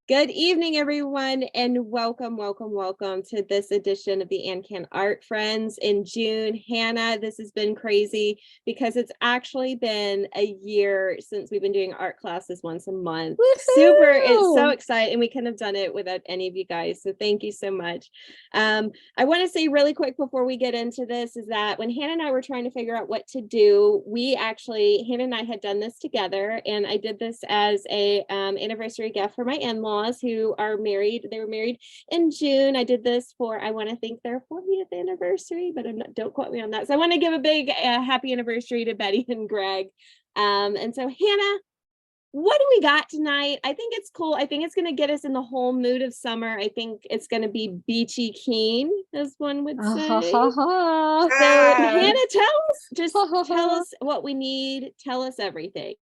Good evening, everyone, and welcome to this edition of the AnCan Art Friends in June. Hannah, this has been crazy because it's actually been a year since we've been doing art classes once a month. Super, it's so exciting, and we couldn't have done it without any of you guys, so thank you so much. I want to say really quick before we get into this is that when Hannah and I were trying to figure out what to do, Hannah and I had done this together, and I did this as a anniversary gift for my in-laws who are married. They were married in June. I did this for, I want to think, their 40th anniversary, but don't quote me on that. So I want to give a big happy anniversary to Betty and Greg. And so Hannah, what do we got tonight? I think it's cool. I think it's going to get us in the whole mood of summer. I think it's going to be beachy keen, as one would say. So Hannah, tell us what we need. Tell us everything.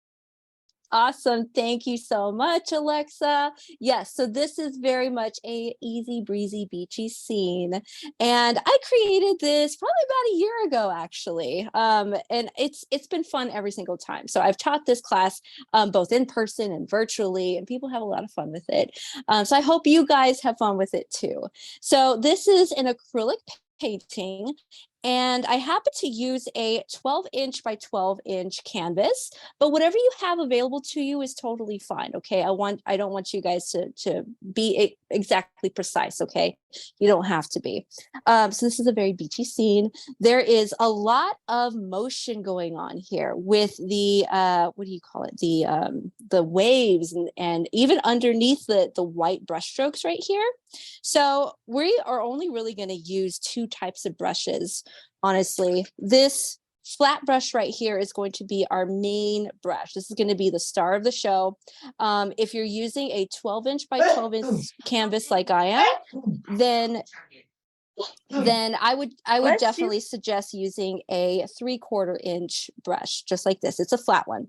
Awesome. Thank you so much, Alexa. Yes, so this is very much a easy breezy beachy scene. And I created this probably about a year ago, actually. And it's been fun every single time. So I've taught this class both in person and virtually, and people have a lot of fun with it. So I hope you guys have fun with it too. So this is an acrylic painting. And I happen to use a 12-inch by 12-inch canvas, but whatever you have available to you is totally fine. Okay, I don't want you guys to be exactly precise. Okay, you don't have to be. So this is a very beachy scene. There is a lot of motion going on here with the what do you call it? The waves and even underneath the white brush strokes right here. So we are only really going to use two types of brushes. Honestly, this flat brush right here is going to be our main brush. This is going to be the star of the show. If you're using a 12-inch by 12-inch canvas like I am, then I would definitely suggest using a 3/4 inch brush, just like this. It's a flat one.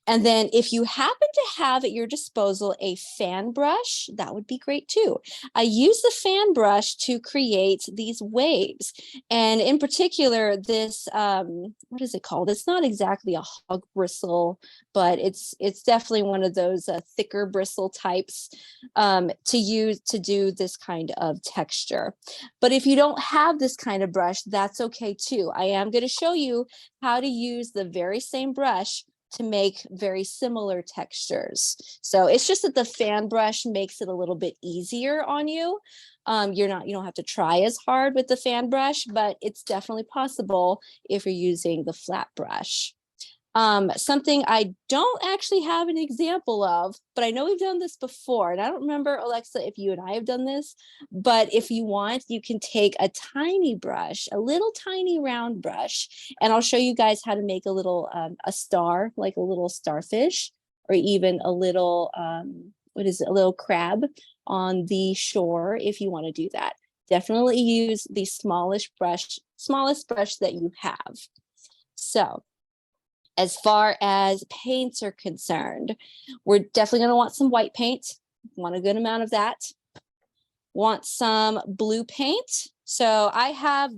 And then if you happen to have at your disposal a fan brush, that would be great too. I use the fan brush to create these waves. And in particular, this, what is it called? It's not exactly a hog bristle, but it's definitely one of those thicker bristle types to use to do this kind of texture. But if you don't have this kind of brush, that's okay too. I am going to show you how to use the very same brush to make very similar textures. So it's just that the fan brush makes it a little bit easier on you. You don't have to try as hard with the fan brush, but it's definitely possible if you're using the flat brush. Something I don't actually have an example of, but I know we've done this before. And I don't remember, Alexa, if you and I have done this, but if you want, you can take a tiny brush, a little tiny round brush, and I'll show you guys how to make a little, a star, like a little starfish, or even a little, a little crab on the shore if you want to do that. Definitely use the smallest brush that you have. So, as far as paints are concerned, we're definitely going to want some white paint. Want a good amount of that. Want some blue paint. So I have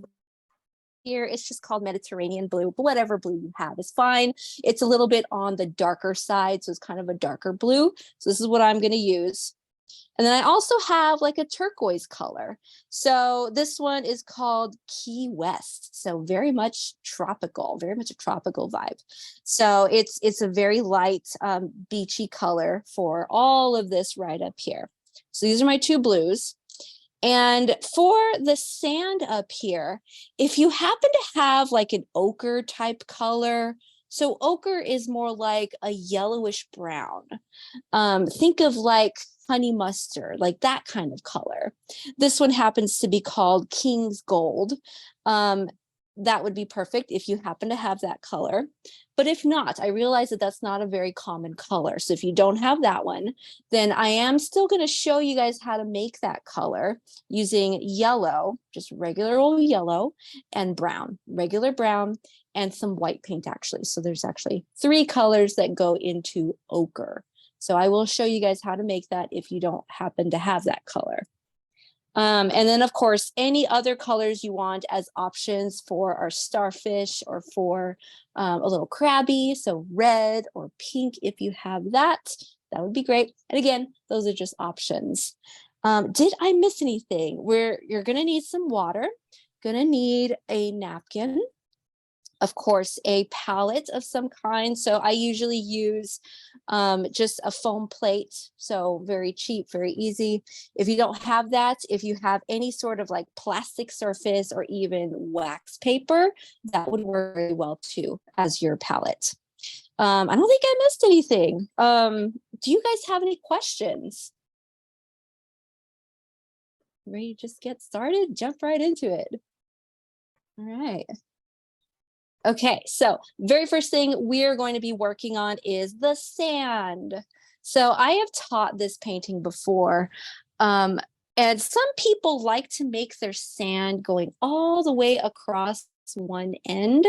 here, it's just called Mediterranean blue, but whatever blue you have is fine. It's a little bit on the darker side, so it's kind of a darker blue. So this is what I'm going to use. And then I also have like a turquoise color. So this one is called Key West. So very much tropical, very much a tropical vibe. So it's a very light beachy color for all of this right up here. So these are my two blues. And for the sand up here, if you happen to have like an ochre type color, so ochre is more like a yellowish brown. Think of like honey mustard, like that kind of color. This one happens to be called King's Gold. That would be perfect if you happen to have that color. But if not, I realize that that's not a very common color. So if you don't have that one, then I am still going to show you guys how to make that color using yellow, just regular old yellow, and brown, regular brown, and some white paint actually. So there's actually 3 colors that go into ochre. So I will show you guys how to make that if you don't happen to have that color. And then, of course, any other colors you want as options for our starfish or for a little crabby. So red or pink if you have that. that would be great. And again, those are just options. Did I miss anything? You're gonna need some water, gonna need a napkin, of course, a palette of some kind. So I usually use just a foam plate. So very cheap, very easy. If you don't have that, if you have any sort of like plastic surface or even wax paper, that would work very well too as your palette. I don't think I missed anything. Do you guys have any questions? Ready to just get started? Jump right into it. All right. Okay, so very first thing we're going to be working on is the sand. So I have taught this painting before, and some people like to make their sand going all the way across one end.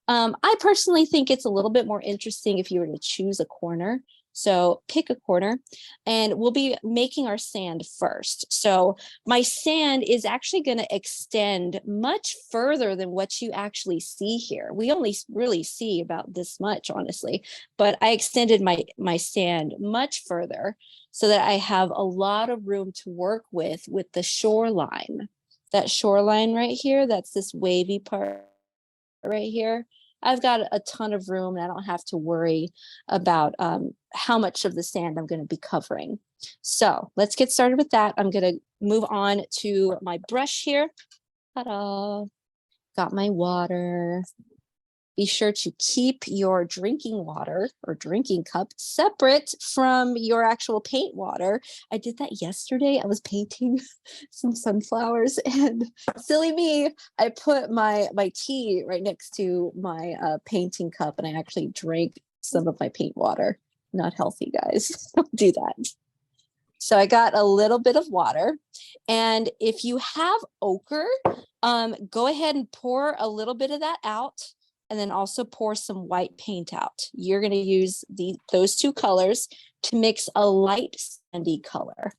I personally think it's a little bit more interesting if you were to choose a corner. So pick a corner, and we'll be making our sand first. So my sand is actually going to extend much further than what you actually see here. We only really see about this much, honestly, but I extended my sand much further so that I have a lot of room to work with the shoreline. That shoreline right here, that's this wavy part right here. I've got a ton of room and I don't have to worry about how much of the sand I'm going to be covering. So let's get started with that. I'm going to move on to my brush here. Ta-da. Got my water. Be sure to keep your drinking water or drinking cup separate from your actual paint water. I did that yesterday. I was painting some sunflowers and silly me, I put my tea right next to my painting cup and I actually drank some of my paint water. Not healthy, guys. Don't do that. So I got a little bit of water. And if you have ochre, go ahead and pour a little bit of that out. And then also pour some white paint out. You're going to use those two colors to mix a light sandy color.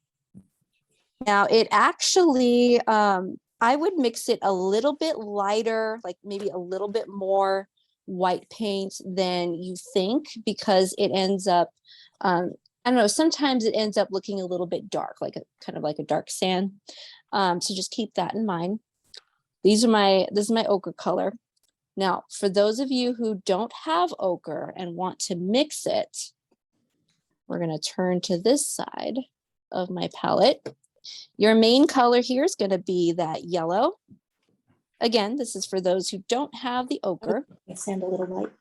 Now it actually, I would mix it a little bit lighter, like maybe a little bit more white paint than you think, because it ends up, I don't know, sometimes it ends up looking a little bit dark, like kind of like a dark sand. So just keep that in mind. This is my ochre color. Now, for those of you who don't have ochre and want to mix it, we're going to turn to this side of my palette. Your main color here is going to be that yellow. Again, this is for those who don't have the ochre. Sand a little light.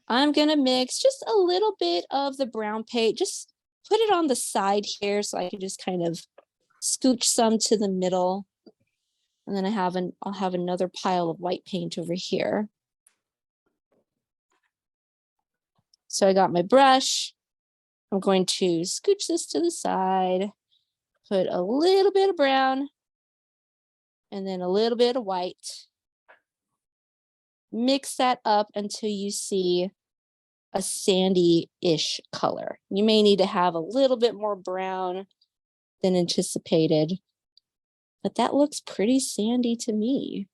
I'm going to mix just a little bit of the brown paint. Just put it on the side here so I can just kind of scooch some to the middle. And then I'll have another pile of white paint over here. So I got my brush. I'm going to scooch this to the side, put a little bit of brown, and then a little bit of white. Mix that up until you see a sandy-ish color. You may need to have a little bit more brown than anticipated, but that looks pretty sandy to me.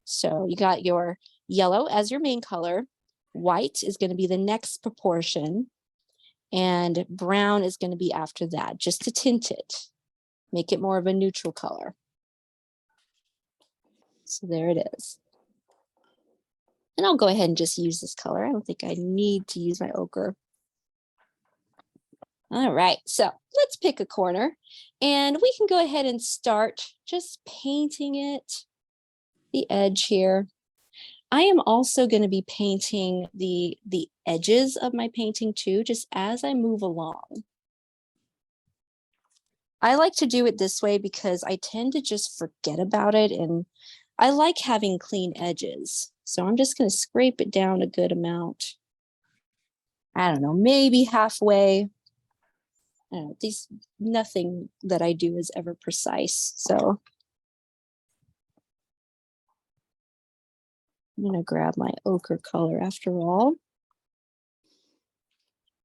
So you got your yellow as your main color. White is going to be the next proportion. And brown is going to be after that, just to tint it. Make it more of a neutral color. So there it is. And I'll go ahead and just use this color. I don't think I need to use my ochre. All right, so let's pick a corner and we can go ahead and start just painting it, the edge here. I am also going to be painting the edges of my painting too, just as I move along. I like to do it this way because I tend to just forget about it and I like having clean edges. So I'm just going to scrape it down a good amount. I don't know, maybe halfway. Nothing that I do is ever precise. So I'm going to grab my ochre color after all.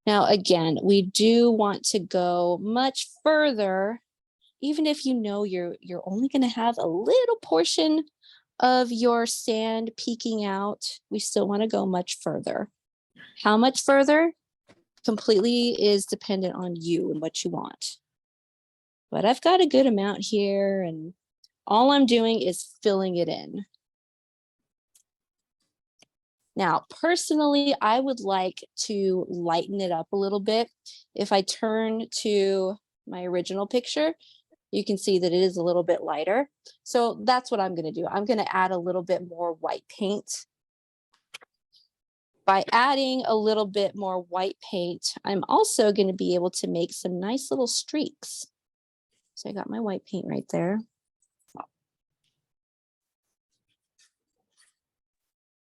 Now, again, we do want to go much further, even if you know you're only going to have a little portion of your sand peeking out. We still want to go much further. How much further? Completely is dependent on you and what you want. But I've got a good amount here, and all I'm doing is filling it in. Now, personally, I would like to lighten it up a little bit. If I turn to my original picture, you can see that it is a little bit lighter. So that's what I'm going to do. I'm going to add a little bit more white paint. By adding a little bit more white paint, I'm also going to be able to make some nice little streaks. So I got my white paint right there.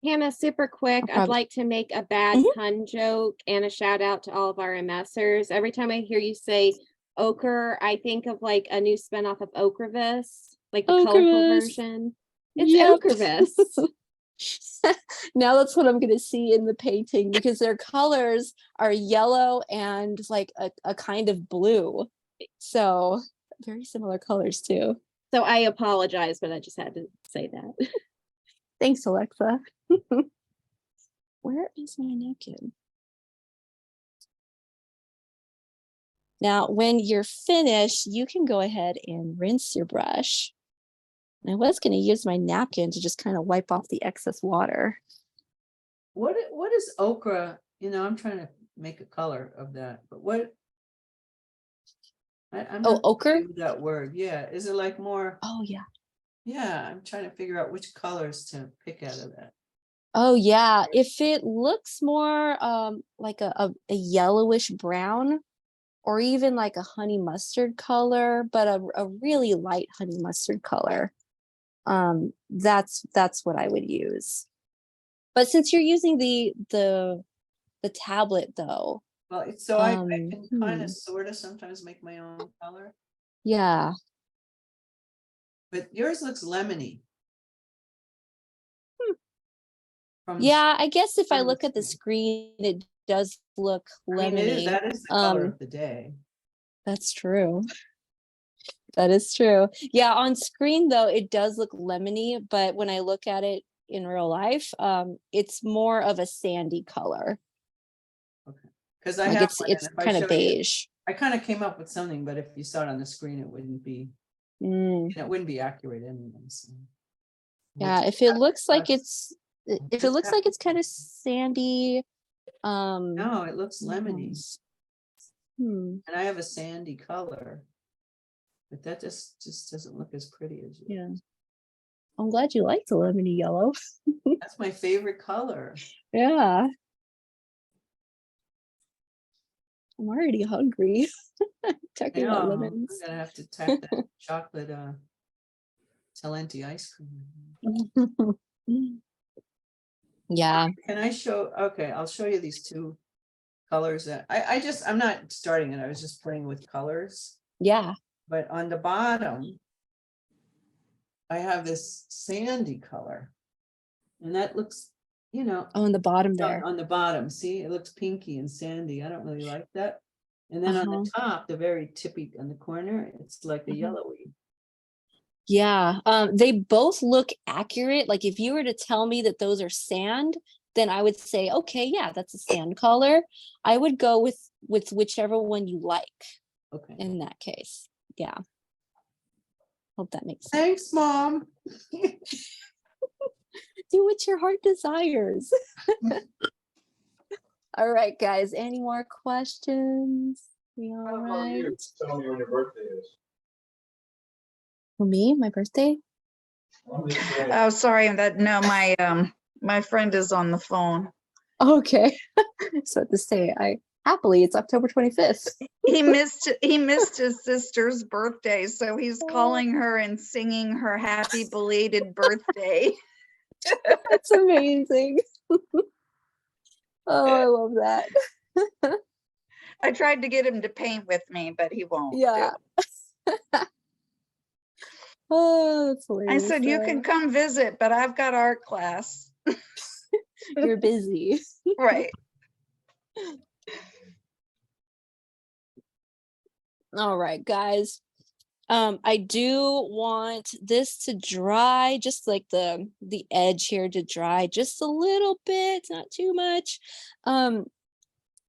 Hannah, super quick, I'd like to make a bad pun joke and a shout out to all of our MSers. Every time I hear you say ochre, I think of like a new spinoff of Ochrevis, like the colorful version. It's Ochrevis. Now that's what I'm going to see in the painting, because their colors are yellow and like a kind of blue. So very similar colors too. So I apologize, but I just had to say that. Thanks, Alexa. Where is my napkin? Now, when you're finished, you can go ahead and rinse your brush. I was going to use my napkin to just kind of wipe off the excess water. What is ochre? You know, I'm trying to make a color of that, but what? I'm not ochre? familiar with that word. Yeah, is it like more? Oh yeah. Yeah, I'm trying to figure out which colors to pick out of that. Oh yeah, if it looks more like a yellowish brown, or even like a honey mustard color, but a really light honey mustard color, that's what I would use. But since you're using the tablet though, Well, so I can kind of sort of sometimes make my own color. Yeah. But yours looks lemony. Yeah, I guess if I look at the screen, it does look lemony. That is the color of the day. That's true. That is true. Yeah, on screen though, it does look lemony, but when I look at it in real life, it's more of a sandy color. Okay. Because like it's kind of beige. I kind of came up with something, but if you saw it on the screen, it wouldn't be accurate anyway. So. Yeah, if it looks like it's kind of sandy. No, it looks lemony. And I have a sandy color, but that just doesn't look as pretty as you. Yeah. I'm glad you like the lemony yellow. That's my favorite color. Yeah. I'm already hungry. Talking about lemons. I'm gonna have to tack that chocolate Talenti ice cream. Yeah. Can I show? Okay, I'll show you these two colors that I'm not starting it. I was just playing with colors. Yeah. But on the bottom, I have this sandy color, and that looks, on the bottom there. On the bottom, see, it looks pinky and sandy. I don't really like that. And then on the top, the very tippy on the corner, it's like the yellowy. Yeah, they both look accurate. Like if you were to tell me that those are sand, then I would say, okay, yeah, that's a sand color. I would go with whichever one you like. Okay. In that case, yeah. Hope that makes sense. Thanks, Mom. Do what your heart desires. All right, guys. Any more questions? We all right? Tell me when your birthday is. For me, my birthday? Oh, sorry. My friend is on the phone. Okay. So to say, it's October 25th. He missed his sister's birthday, so he's calling her and singing her happy belated birthday. That's amazing. Oh, I love that. I tried to get him to paint with me, but he won't. Yeah. Oh, that's hilarious. I said, you can come visit, but I've got art class. You're busy. Right. All right, guys. I do want this to dry, just like the edge here to dry just a little bit, not too much.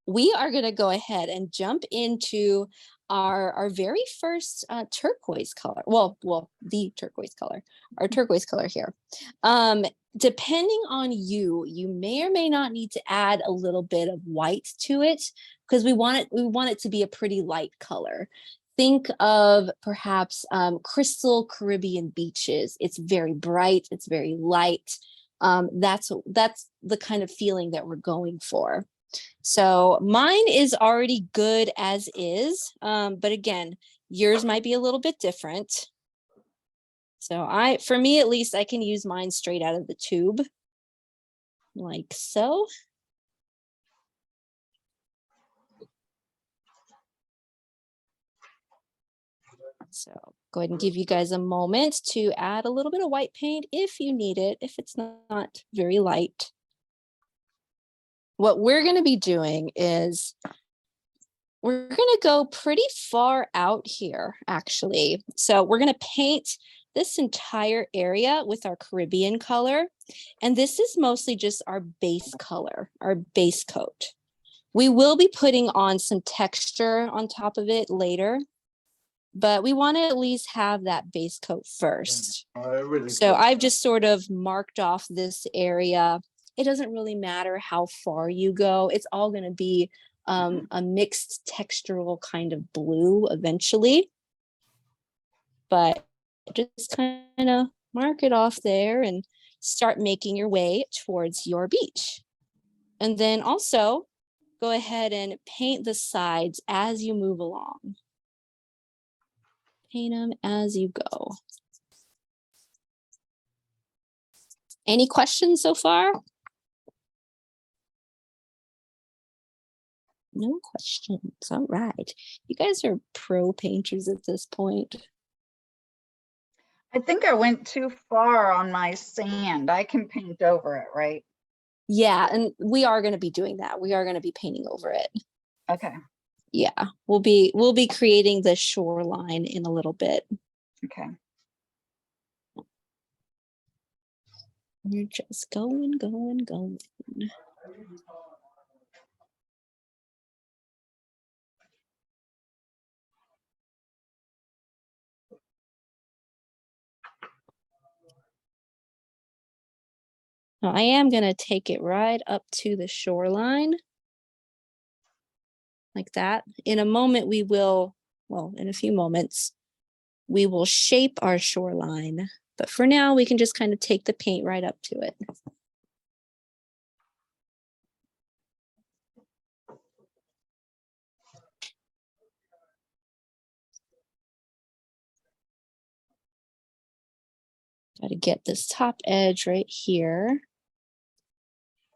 We are going to go ahead and jump into our very first turquoise color. Well, the turquoise color, our turquoise color here. Depending on you, you may or may not need to add a little bit of white to it because we want it to be a pretty light color. Think of perhaps crystal Caribbean beaches. It's very bright, it's very light. That's the kind of feeling that we're going for. So mine is already good as is, but again, yours might be a little bit different. So for me at least, I can use mine straight out of the tube, like so. So go ahead and give you guys a moment to add a little bit of white paint if you need it, if it's not very light. What we're going to be doing is we're going to go pretty far out here, actually. So we're going to paint this entire area with our Caribbean color. And this is mostly just our base color, our base coat. We will be putting on some texture on top of it later, but we want to at least have that base coat first. So I've just sort of marked off this area. It doesn't really matter how far you go. It's all going to be a mixed textural kind of blue eventually. But just kind of mark it off there and start making your way towards your beach. And then also go ahead and paint the sides as you move along. Paint them as you go. Any questions so far? No questions. All right. You guys are pro painters at this point. I think I went too far on my sand. I can paint over it, right? Yeah, and we are going to be doing that. We are going to be painting over it. Okay. Yeah, we'll be creating the shoreline in a little bit. Okay. We're just going. Now, I am going to take it right up to the shoreline. Like that. In a moment, in a few moments, we will shape our shoreline. But for now, we can just kind of take the paint right up to it. Got to get this top edge right here.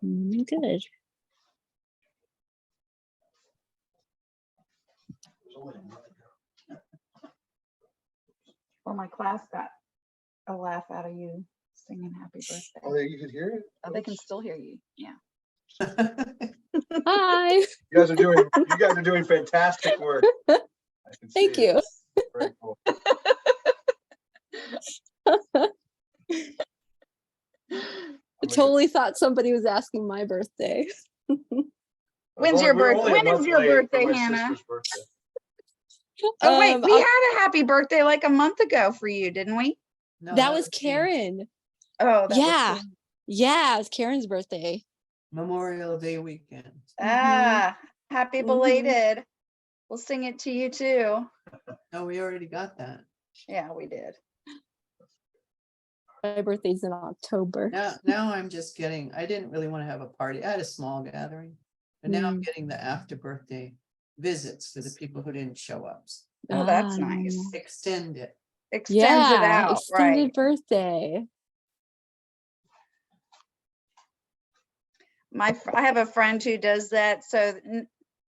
Good. Well, my class got a laugh out of you singing happy birthday. Oh, you could hear it? Oh, they can still hear you. Yeah. Hi. You guys are doing fantastic work. I can see Thank it. you. Very cool. I totally thought somebody was asking my birthday. When's your birthday? When is your birthday, Hannah? Oh, wait, we had a happy birthday like a month ago for you, didn't we? No, that was Karen. Oh, yeah. was Yeah, it was Karen's birthday. Memorial Day weekend. Ah, happy belated. We'll sing it to you too. No, we already got that. Yeah, we did. My birthday's in October. Now I'm just getting, I didn't really want to have a party. I had a small gathering, but now I'm getting the after birthday visits for the people who didn't show up. Oh, that's nice. Extend it. Extends it out. Extended Right. birthday. I have a friend who does that. So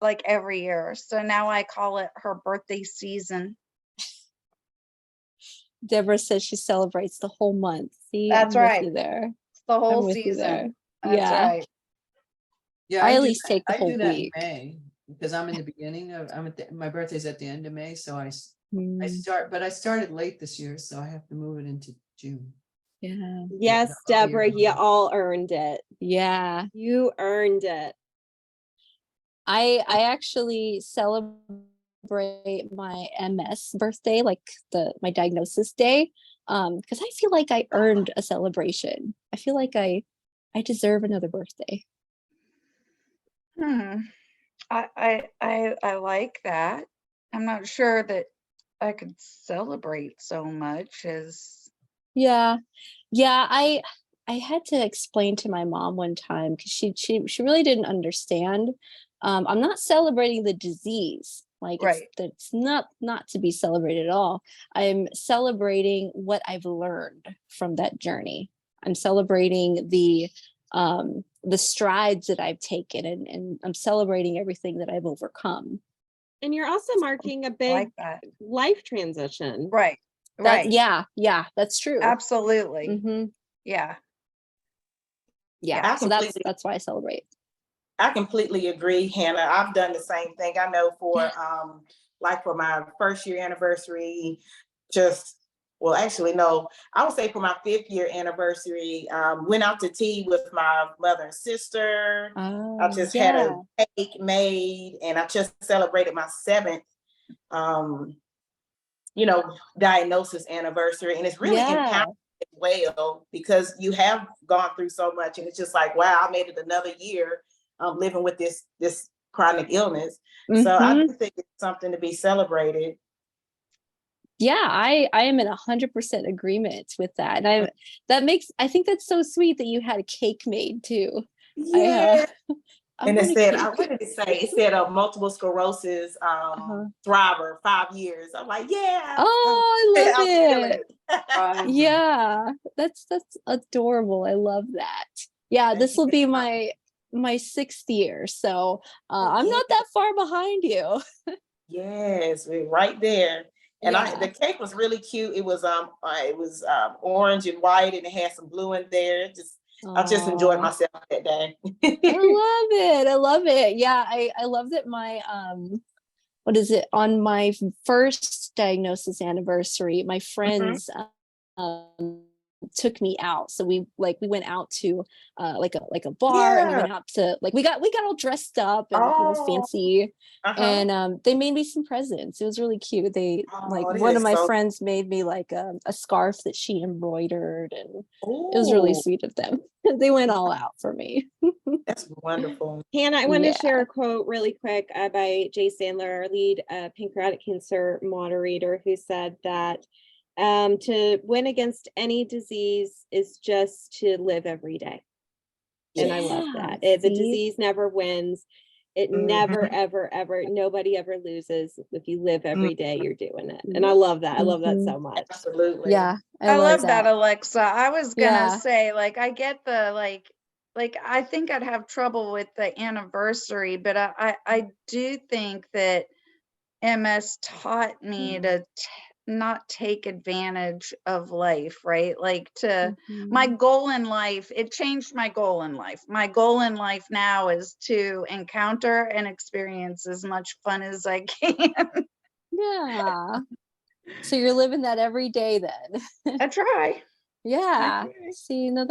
like every year. So now I call it her birthday season. Deborah says she celebrates the whole month. See, that's I'm right. With you there. It's the whole I'm with season. You there. That's right. Yeah, I at least take the I whole do that week. in May because I'm in the beginning of my birthday's at the end of May, so I I started late this year, so I have to move it into June. Yeah. Yes, Deborah, you all earned it. Yeah. You earned it. I actually celebrate my MS birthday, like my diagnosis day, because I feel like I earned a celebration. I feel like I deserve another birthday. I like that. I'm not sure that I could celebrate so much as. Yeah. I had to explain to my mom one time because she really didn't understand. I'm not celebrating the disease. Like it's not to be celebrated at all. I'm celebrating what I've learned from that journey. I'm celebrating the strides that I've taken, and I'm celebrating everything that I've overcome. And you're also marking a big life transition. Right. Yeah, that's true. Absolutely. Mm-hmm. Yeah. So that's why I celebrate. I completely agree, Hannah. I've done the same thing. I know for like for my first year anniversary, actually no, I would say for my 5th year anniversary, went out to tea with my mother and sister. I just had a cake made, and I just celebrated my 7th diagnosis anniversary. And it's really empowering as well, because you have gone through so much, and it's just like, wow, I made it another year living with this chronic illness. Mm-hmm. So I do think it's something to be celebrated. Yeah, I am in 100% agreement with that. And I think that's so sweet that you had a cake made too. Yeah. And it said, what did it say? It said multiple sclerosis thriver, 5 years. I'm like, yeah. Oh, I love it. Yeah, that's adorable. I love that. Yeah, this will be my 6th year. So I'm not that far behind you. Yes, we're right there. And the cake was really cute. It was orange and white, and it had some blue in there. I just enjoyed myself that day. I love it. Yeah, I love that my on my first diagnosis anniversary, my friends took me out. So we went out to like a bar, and we went out to we got all dressed up and fancy, and they made me some presents. It was really cute. They one of my friends made me like a scarf that she embroidered, and it was really sweet of them. They went all out for me. That's wonderful. Hannah, I want to share a quote really quick by Jay Sandler, our lead pancreatic cancer moderator, who said that to win against any disease is just to live every day. And I love that. The disease never wins. It never, ever, ever, nobody ever loses. If you live every day, you're doing it. And I love that. I love that so much. Absolutely. Yeah. I love that, Alexa. I was gonna say, I get the I think I'd have trouble with the anniversary, but I do think that MS taught me to not take advantage of life, right? My goal in life, it changed my goal in life. My goal in life now is to encounter and experience as much fun as I can. Yeah. So you're living that every day then. I try. Yeah. See, no,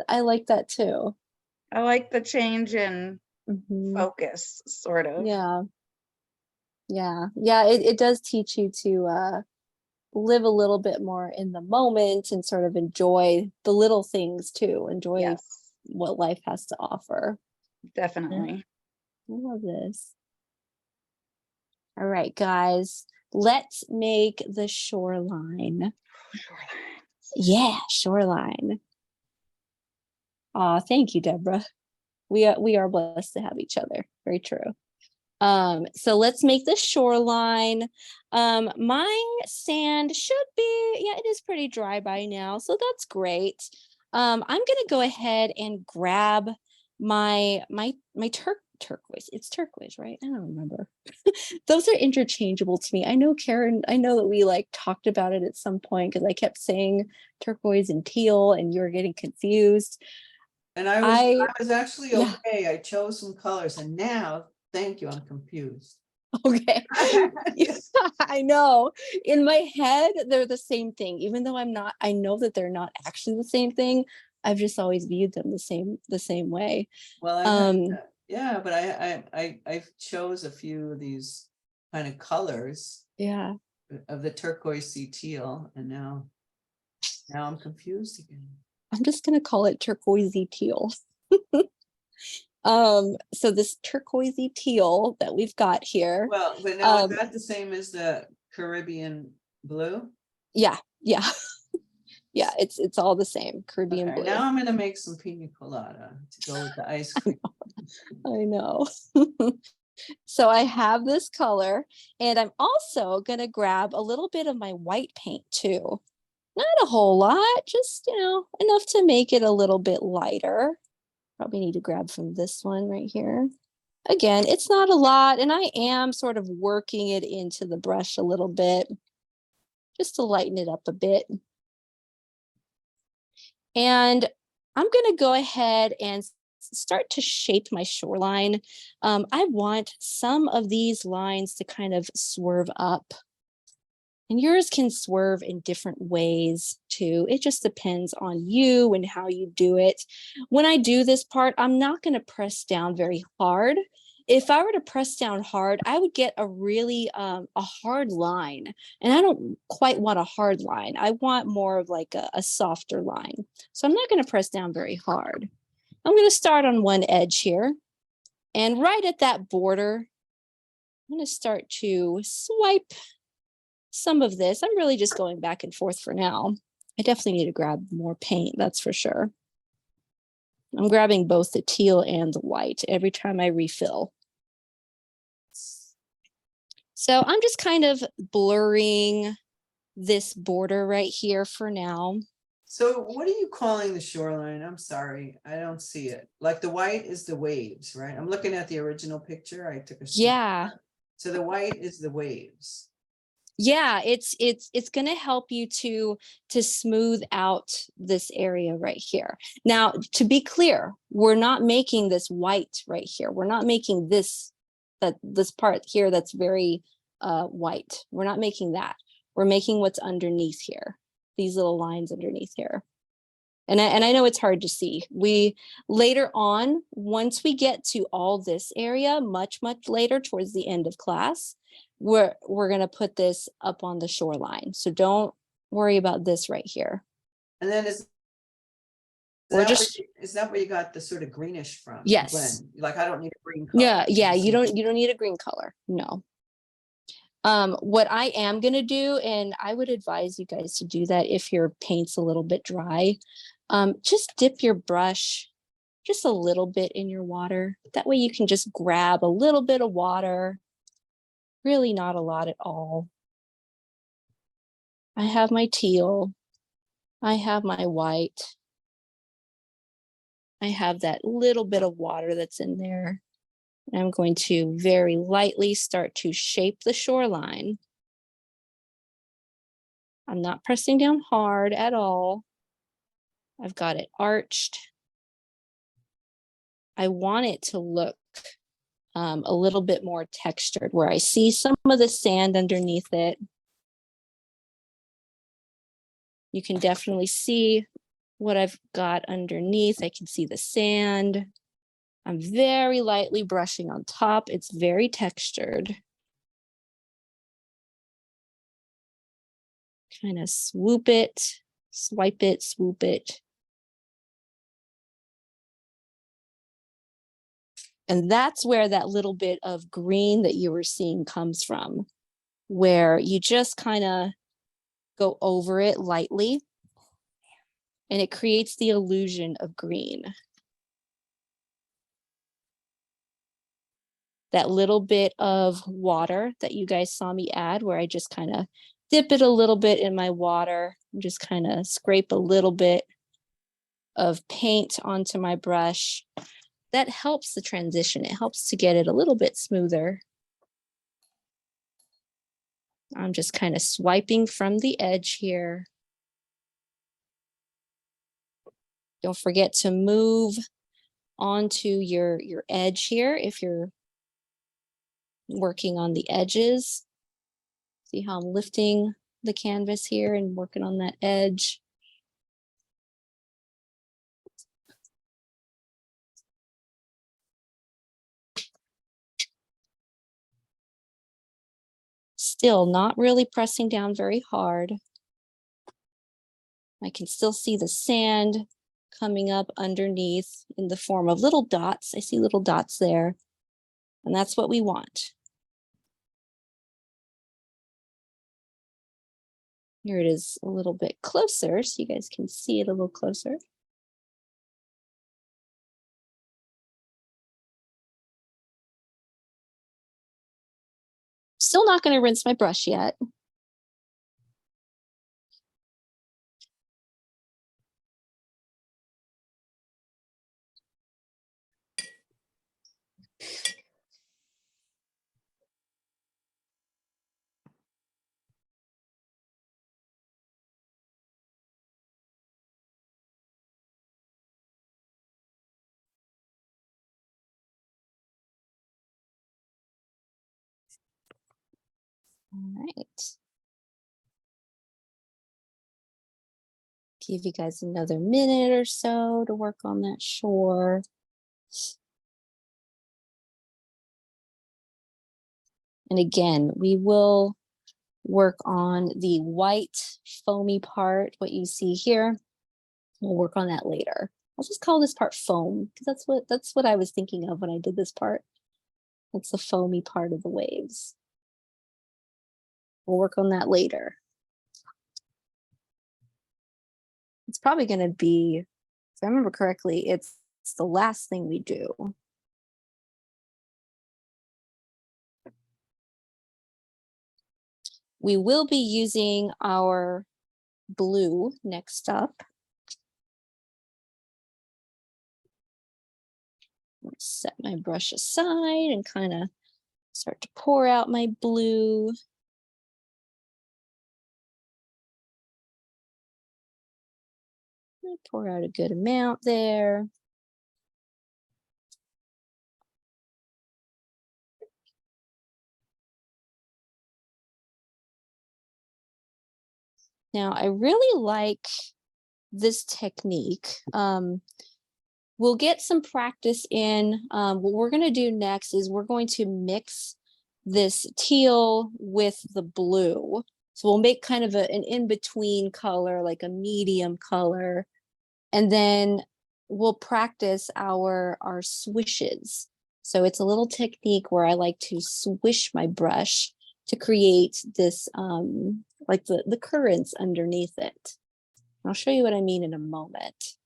I like that too. I like the change in focus, sort of. Yeah. It does teach you to live a little bit more in the moment and sort of enjoy the little things too. Enjoy what life has to offer. Definitely. I love this. All right, guys, let's make the shoreline. Yeah, shoreline. Thank you, Deborah. We are blessed to have each other. Very true. So let's make the shoreline. My sand should be, it is pretty dry by now, so that's great. I'm gonna go ahead and grab my turquoise. It's turquoise, right? I don't remember. Those are interchangeable to me. I know, Karen, I know that we talked about it at some point because I kept saying turquoise and teal and you were getting confused. And I was actually okay. I chose some colors, and now, thank you, I'm confused. Okay. I know. In my head, they're the same thing, even though I know that they're not actually the same thing. I've just always viewed them the same way. Well, Um, yeah, but I chose a few of these kind of colors yeah. of the turquoise teal, and now I'm confused again. I'm just gonna call it turquoisey teal. So this turquoisey teal that we've got here. Well, but now is Um, that the same as the Caribbean blue? yeah, yeah. Yeah, it's all the same, Caribbean Okay, blue. now I'm gonna make some pina colada to go with the ice cream. I know. So I have this color, and I'm also gonna grab a little bit of my white paint too. Not a whole lot, just, enough to make it a little bit lighter. Probably need to grab from this one right here. Again, it's not a lot, and I am sort of working it into the brush a little bit, just to lighten it up a bit. And I'm gonna go ahead and start to shape my shoreline. I want some of these lines to kind of swerve up. And yours can swerve in different ways too. It just depends on you and how you do it. When I do this part, I'm not going to press down very hard. If I were to press down hard, I would get a really a hard line. And I don't quite want a hard line. I want more of like a softer line. So I'm not going to press down very hard. I'm going to start on one edge here. And right at that border, I'm going to start to swipe some of this. I'm really just going back and forth for now. I definitely need to grab more paint, that's for sure. I'm grabbing both the teal and the white every time I refill. So I'm just kind of blurring this border right here for now. So what are you calling the shoreline? I'm sorry, I don't see it. Like the white is the waves, right? I'm looking at the original picture. I took a Yeah. So the white is the waves. Yeah, it's going to help you to smooth out this area right here. Now, to be clear, we're not making this white right here. We're not making this part here that's very white. We're not making that. We're making what's underneath here. These little lines underneath here. And I know it's hard to see. We later on, once we get to all this area, much later towards the end of class, we're going to put this up on the shoreline. So don't worry about this right here. And then is that where you got the sort of greenish from? Yes. Like I don't need a green color. Yeah, you don't need a green color. No. What I am going to do, and I would advise you guys to do that if your paint's a little bit dry, just dip your brush just a little bit in your water. That way you can just grab a little bit of water, really not a lot at all. I have my teal. I have my white. I have that little bit of water that's in there. I'm going to very lightly start to shape the shoreline. I'm not pressing down hard at all. I've got it arched. I want it to look a little bit more textured, where I see some of the sand underneath it. You can definitely see what I've got underneath. I can see the sand. I'm very lightly brushing on top. It's very textured. Kind of swoop it, swipe it, swoop it. And that's where that little bit of green that you were seeing comes from, where you just kind of go over it lightly and it creates the illusion of green. That little bit of water that you guys saw me add, where I just kind of dip it a little bit in my water and just kind of scrape a little bit of paint onto my brush. That helps the transition. It helps to get it a little bit smoother. I'm just kind of swiping from the edge here. Don't forget to move onto your edge here if you're working on the edges. See how I'm lifting the canvas here and working on that edge. Still not really pressing down very hard. I can still see the sand coming up underneath in the form of little dots. I see little dots there, and that's what we want. Here it is a little bit closer so you guys can see it a little closer. Still not going to rinse my brush yet. All right. Give you guys another minute or so to work on that shore. And again, we will work on the white foamy part, what you see here. We'll work on that later. I'll just call this part foam because that's what I was thinking of when I did this part. That's the foamy part of the waves. We'll work on that later. It's probably going to be, if I remember correctly, it's the last thing we do. We will be using our blue next up. Let's set my brush aside and kind of start to pour out my blue. Pour out a good amount there. Now, I really like this technique. We'll get some practice in. What we're going to do next is we're going to mix this teal with the blue. So we'll make kind of an in-between color, like a medium color. And then we'll practice our swishes. So it's a little technique where I like to swish my brush to create this, like the currents underneath it. I'll show you what I mean in a moment.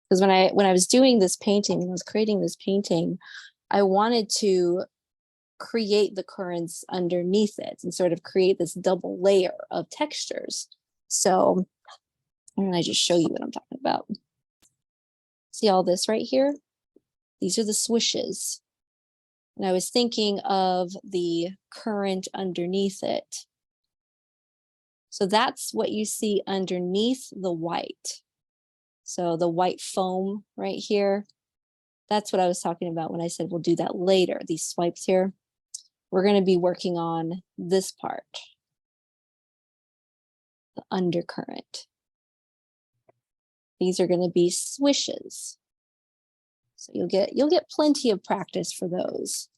Because when I was doing this painting, when I was creating this painting, I wanted to create the currents underneath it and sort of create this double layer of textures. So why don't I just show you what I'm talking about? See all this right here? These are the swishes. And I was thinking of the current underneath it. So that's what you see underneath the white. So the white foam right here, that's what I was talking about when I said we'll do that later. These swipes here, we're going to be working on this part, the undercurrent. These are going to be swishes. So you'll get plenty of practice for those.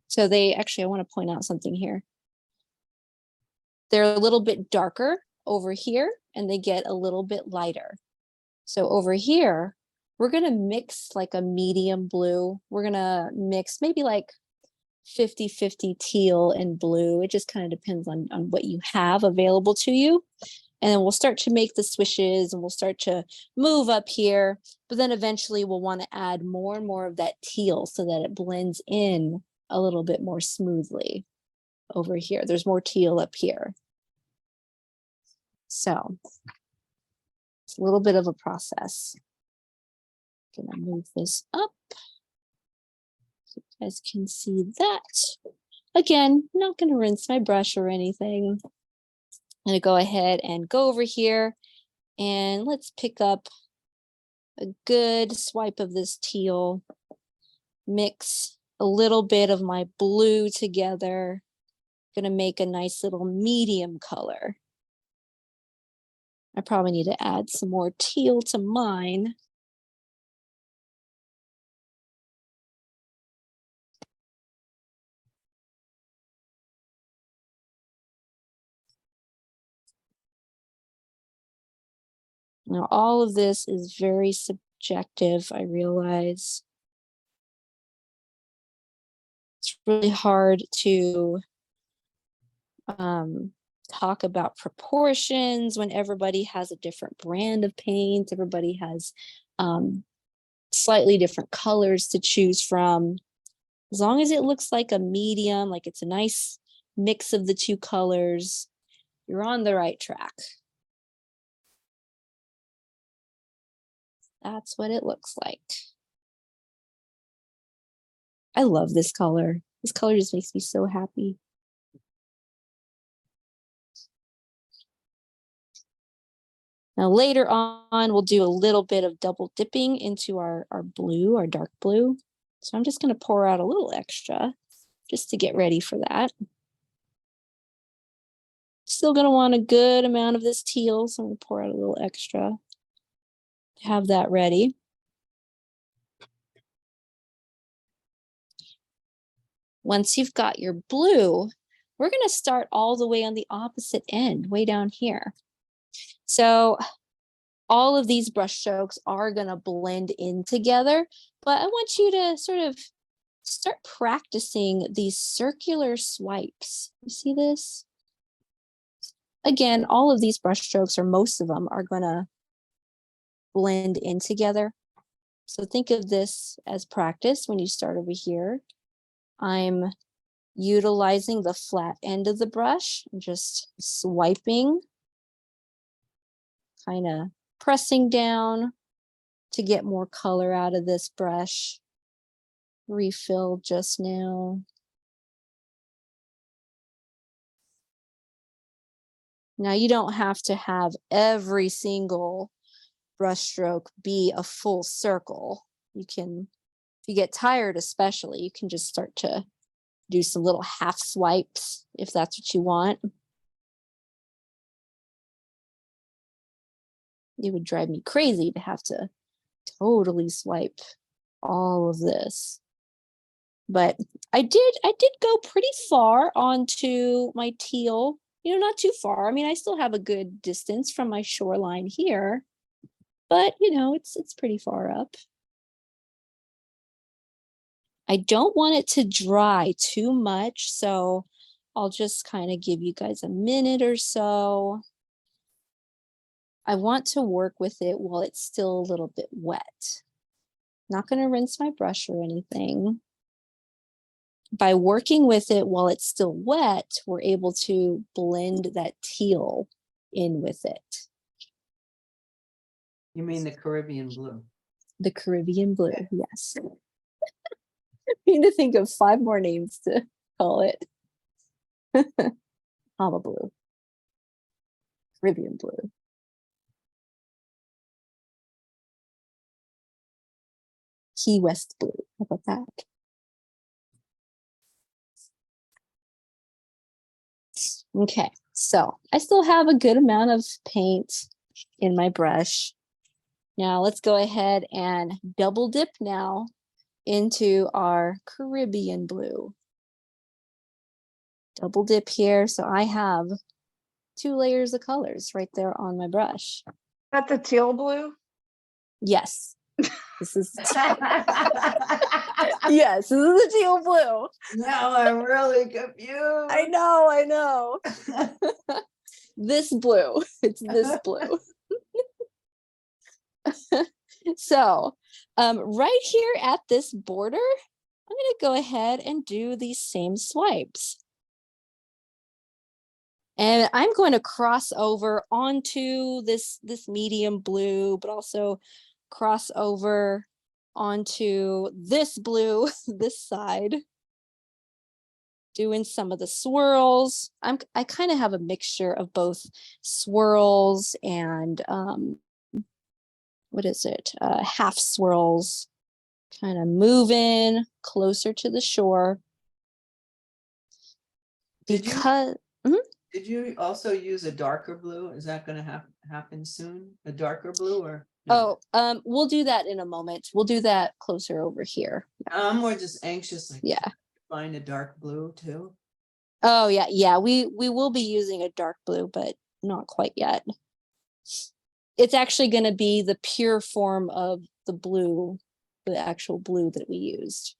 So I want to point out something here. They're a little bit darker over here and they get a little bit lighter. So over here, we're going to mix like a medium blue. We're going to mix maybe like 50-50 teal and blue. It just kind of depends on what you have available to you. And then we'll start to make the swishes and we'll start to move up here. But then eventually we'll want to add more and more of that teal so that it blends in a little bit more smoothly over here. There's more teal up here. So it's a little bit of a process. I'm gonna move this up so you guys can see that. Again, I'm not gonna rinse my brush or anything. I'm gonna go ahead and go over here and let's pick up a good swipe of this teal. mix a little bit of my blue together. Gonna make a nice little medium color. I probably need to add some more teal to mine. Now, all of this is very subjective, I realize. It's really hard to talk about proportions when everybody has a different brand of paint. Everybody has slightly different colors to choose from. As long as it looks like a medium, like it's a nice mix of the two colors, you're on the right track. That's what it looks like. I love this color. This color just makes me so happy. Now later on, we'll do a little bit of double dipping into our blue, our dark blue. So I'm just going to pour out a little extra just to get ready for that. Still going to want a good amount of this teal, so I'm going to pour out a little extra to have that ready. Once you've got your blue, we're going to start all the way on the opposite end, way down here. So all of these brush strokes are going to blend in together, but I want you to sort of start practicing these circular swipes. You see this? Again, all of these brush strokes, or most of them, are going to blend in together. So think of this as practice when you start over here. I'm utilizing the flat end of the brush and just swiping, kind of pressing down to get more color out of this brush. Refilled just now. Now you don't have to have every single brush stroke be a full circle. You can, if you get tired especially, you can just start to do some little half swipes if that's what you want. It would drive me crazy to have to totally swipe all of this. But I did go pretty far onto my teal, you know, not too far. I mean, I still have a good distance from my shoreline here, but you know, it's pretty far up. I don't want it to dry too much, so I'll just kind of give you guys a minute or so. I want to work with it while it's still a little bit wet. Not going to rinse my brush or anything. By working with it while it's still wet, we're able to blend that teal in with it. You mean the Caribbean blue? The Caribbean blue, yes. I need to think of 5 more names to call it. Hama blue. Caribbean blue. Key West blue. How about that? Okay, so I still have a good amount of paint in my brush. Now let's go ahead and double dip now into our Caribbean blue. Double dip here, so I have 2 layers of colors right there on my brush. That the teal blue? Yes. This is yes, this is the teal blue. Now I'm really confused. I know. This blue. It's this blue. So right here at this border, I'm going to go ahead and do these same swipes. And I'm going to cross over onto this medium blue, but also cross over onto this blue, this side, doing some of the swirls. I kind of have a mixture of both swirls and what is it? Half swirls, kind of moving closer to the shore. Because Did you also use a darker blue? Is that going to happen soon? A darker blue or? No? Oh, we'll do that in a moment. We'll do that closer over here. I'm more just anxious. Like, yeah. Find a dark blue too. Oh yeah, yeah. We will be using a dark blue, but not quite yet. It's actually going to be the pure form of the blue, the actual blue that we used.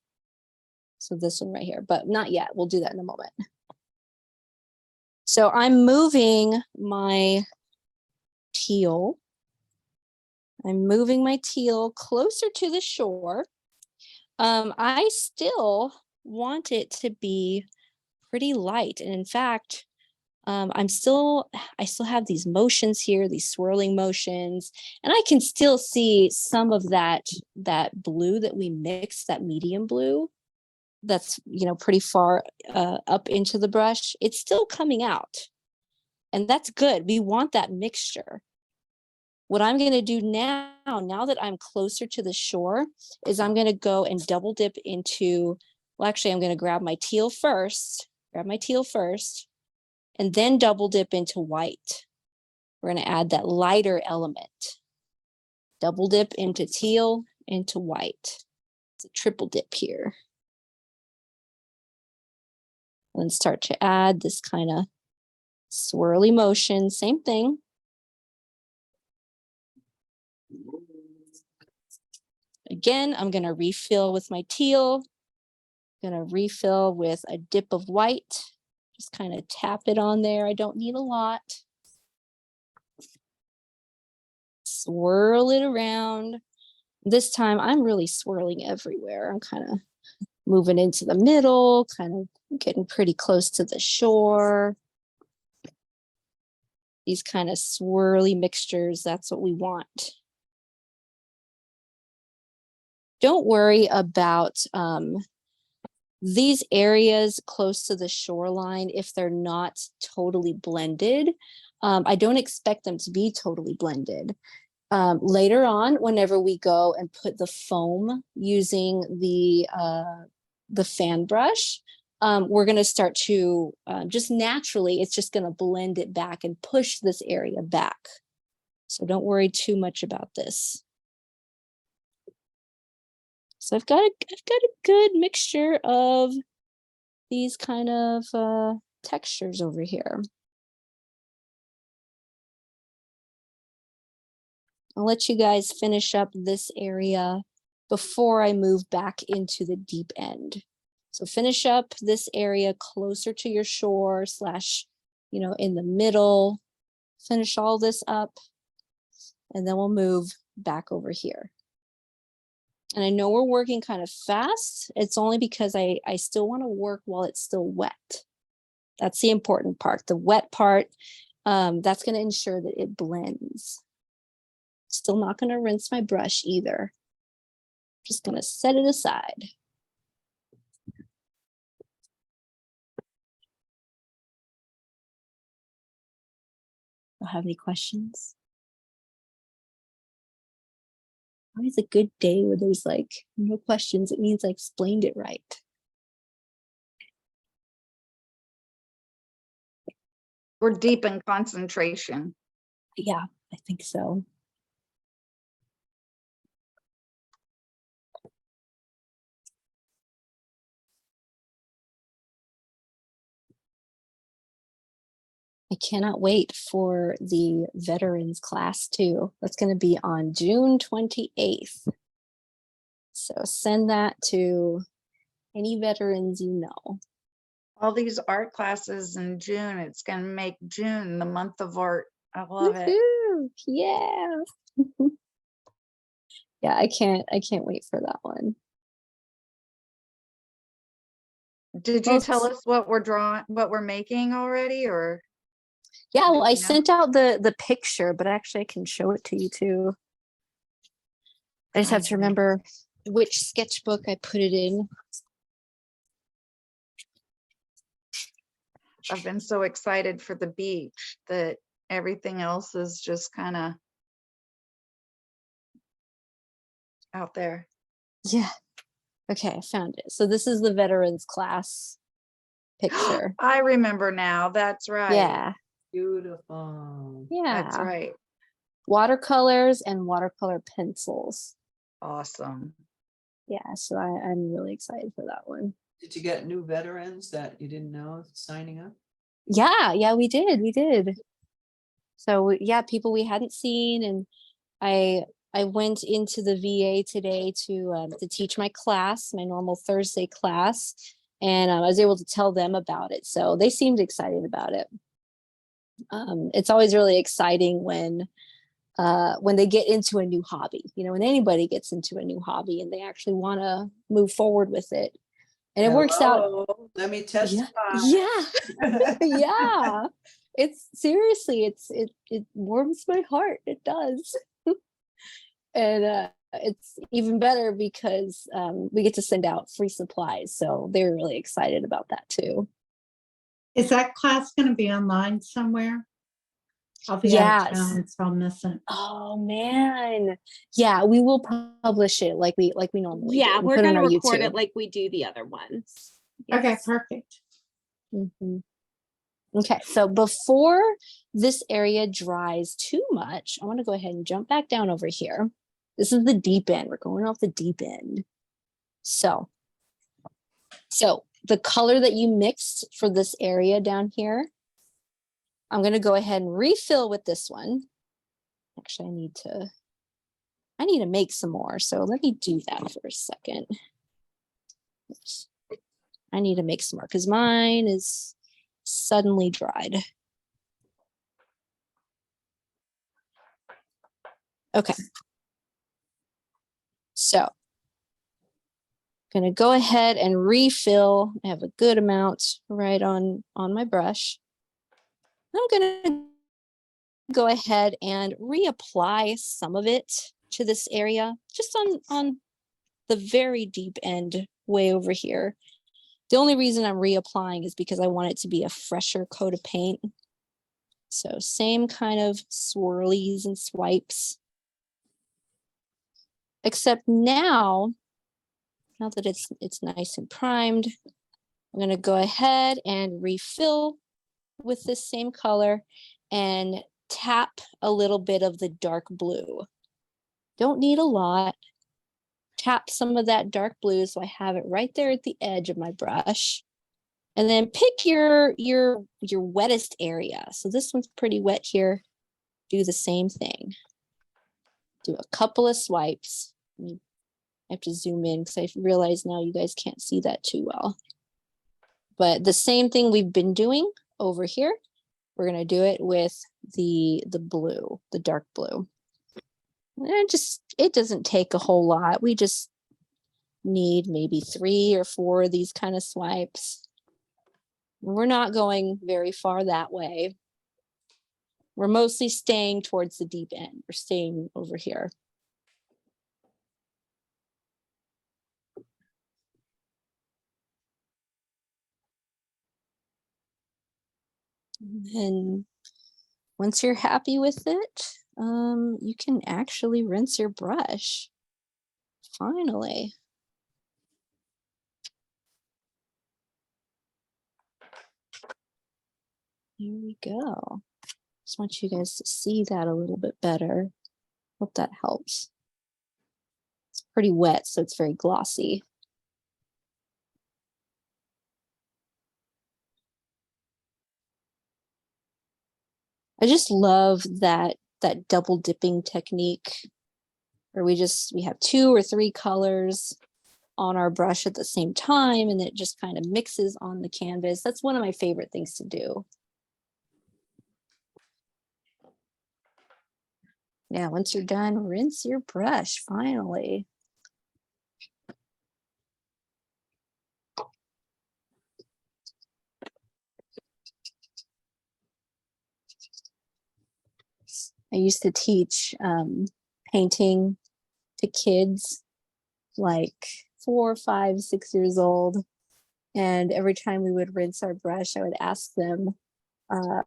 So this one right here, but not yet. We'll do that in a moment. So I'm moving my teal. I'm moving my teal closer to the shore. I still want it to be pretty light. And in fact, I still have these motions here, these swirling motions, and I can still see some of that blue that we mixed, that medium blue that's, pretty far up into the brush. It's still coming out, and that's good. We want that mixture. What I'm going to do now that I'm closer to the shore, is I'm going to go and double dip into, well, actually, I'm going to grab my teal first, and then double dip into white. We're going to add that lighter element. Double dip into teal, into white. It's a triple dip here. And start to add this kind of swirly motion, same thing. Again, I'm going to refill with my teal. I'm going to refill with a dip of white. Just kind of tap it on there. I don't need a lot. Swirl it around. This time I'm really swirling everywhere. I'm kind of moving into the middle, kind of getting pretty close to the shore. These kind of swirly mixtures, that's what we want. Don't worry about these areas close to the shoreline if they're not totally blended. I don't expect them to be totally blended. Later on, whenever we go and put the foam using the fan brush, we're going to start to just naturally, it's just going to blend it back and push this area back. So don't worry too much about this. So I've got a good mixture of these kind of textures over here. I'll let you guys finish up this area before I move back into the deep end. So finish up this area closer to your shore / in the middle. Finish all this up, and then we'll move back over here. And I know we're working kind of fast. It's only because I still want to work while it's still wet. That's the important part. The wet part, that's going to ensure that it blends. Still not going to rinse my brush either. Just going to set it aside. Don't have any questions? Always a good day where there's no questions. It means I explained it right. We're deep in concentration. Yeah, I think so. I cannot wait for the veterans class too. That's going to be on June 28th. So send that to any veterans you know. All these art classes in June, it's going to make June the month of art. I love it. Yeah. Yeah, I can't wait for that one. Did you tell us what we're making already, or? Yeah, well, I sent out the picture, but actually I can show it to you too. I just have to remember which sketchbook I put it in. I've been so excited for the beach that everything else is just kind of out there. Yeah, Okay, I found it. So this is the veterans class picture. I remember now. That's right. Yeah. Beautiful. Yeah. That's right. Watercolors and watercolor pencils. Awesome. Yeah, so I'm really excited for that one. Did you get new veterans that you didn't know signing up? Yeah, we did. So yeah, people we hadn't seen, and I went into the VA today to teach my class, my normal Thursday class, and I was able to tell them about it. So they seemed excited about it. It's always really exciting when they get into a new hobby, when anybody gets into a new hobby and they actually want to move forward with it. And it works out. Hello, let me testify. Yeah. It's seriously, it warms my heart. It does. And it's even better because we get to send out free supplies. So they're really excited about that too. Is that class going to be online somewhere? I'll be out of town, so I'll miss it. Oh man. Yeah, we will publish it like we normally do. We're going to record YouTube. it like we do the other ones. Okay, perfect. Mm-hmm. Okay, so before this area dries too much, I want to go ahead and jump back down over here. This is the deep end. We're going off the deep end. So the color that you mixed for this area down here, I'm going to go ahead and refill with this one. Actually, I need to make some more. So let me do that for a second. Oops. I need to make some more because mine is suddenly dried. Okay. So I'm going to go ahead and refill. I have a good amount right on my brush. I'm going to go ahead and reapply some of it to this area, just on the very deep end way over here. The only reason I'm reapplying is because I want it to be a fresher coat of paint. So same kind of swirlies and swipes. Except now that it's nice and primed, I'm going to go ahead and refill with this same color and tap a little bit of the dark blue. Don't need a lot. Tap some of that dark blue so I have it right there at the edge of my brush. And then pick your wettest area. So this one's pretty wet here. Do the same thing. Do a couple of swipes. I have to zoom in because I realize now you guys can't see that too well. But the same thing we've been doing over here, we're going to do it with the blue, the dark blue. And it doesn't take a whole lot. We just need maybe 3 or 4 of these kind of swipes. We're not going very far that way. We're mostly staying towards the deep end. We're staying over here. And once you're happy with it, you can actually rinse your brush. Finally. Here we go. Just want you guys to see that a little bit better. Hope that helps. It's pretty wet, so it's very glossy. I just love that double dipping technique where we have 2 or 3 colors on our brush at the same time and it just kind of mixes on the canvas. That's one of my favorite things to do. Yeah, once you're done, rinse your brush, finally. I used to teach painting to kids like 4, 5, 6 years old. And every time we would rinse our brush, I would ask them I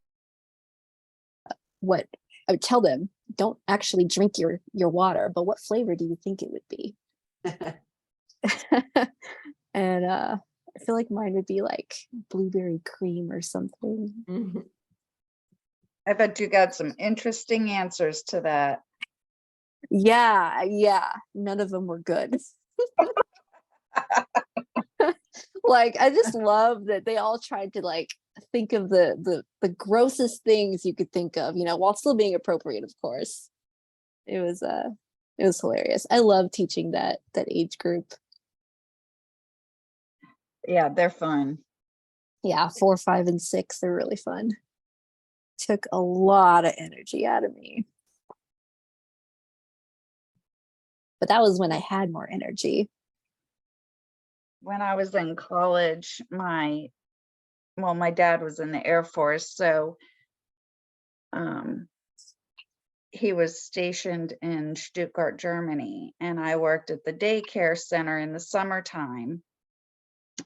would tell them, don't actually drink your water, but what flavor do you think it would be? And I feel like mine would be like blueberry cream or something. Mhm. I bet you got some interesting answers to that. Yeah, none of them were good. Like, I just love that they all tried to like think of the grossest things you could think of, while still being appropriate, of course. It was hilarious. I love teaching that age group. Yeah, they're fun. Yeah, 4, 5, and 6, they're really fun. Took a lot of energy out of me. But that was when I had more energy. When I was in college, my dad was in the Air Force, so he was stationed in Stuttgart, Germany, and I worked at the daycare center in the summertime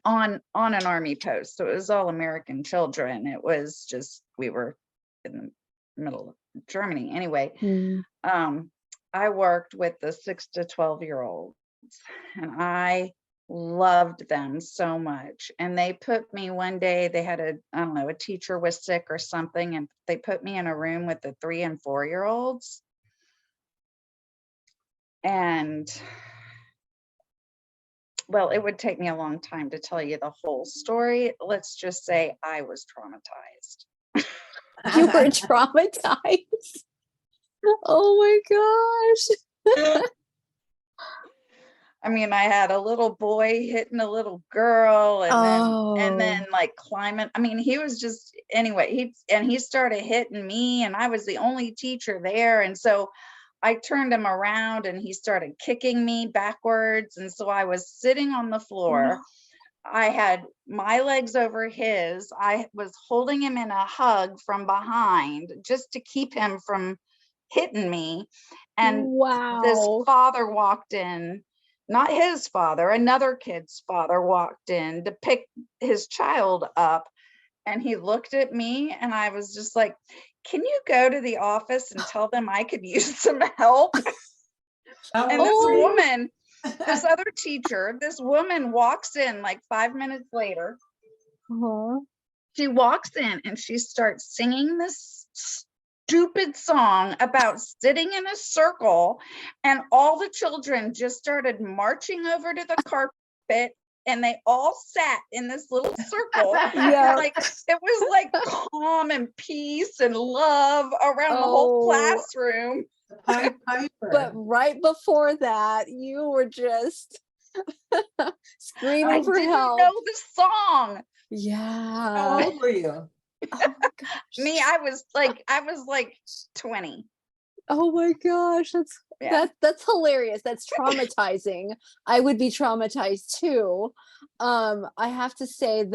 on an army post. So it was all American children. It was just, we were in the middle of Germany. Anyway, I worked with the 6 to 12-year-olds, and I loved them so much. And they put me one day, they had a teacher was sick or something, and they put me in a room with the 3 and 4-year-olds. And well, it would take me a long time to tell you the whole story. Let's just say I was traumatized. You were traumatized. Oh my gosh. I mean, I had a little boy hitting a little girl, and then like climbing. I mean, he was just, anyway, he started hitting me, and I was the only teacher there. And so I turned him around and he started kicking me backwards. And so I was sitting on the floor. I had my legs over his. I was holding him in a hug from behind just to keep him from hitting me. And this father walked in, not his father, another kid's father walked in to pick his child up. And he looked at me, and I was just like, can you go to the office and tell them I could use some help? And this woman, this other teacher, this woman walks in like 5 minutes later. She walks in and she starts singing this stupid song about sitting in a circle, and all the children just started marching over to the carpet, and they all sat in this little circle. Yeah. Like it was like calm and peace and love around the whole classroom. But right before that, you were just screaming for help. I didn't know the song. Yeah. How old were you? Oh my gosh. Me, I was like 20. Oh my gosh, that's hilarious. That's traumatizing. I would be traumatized too. I have to say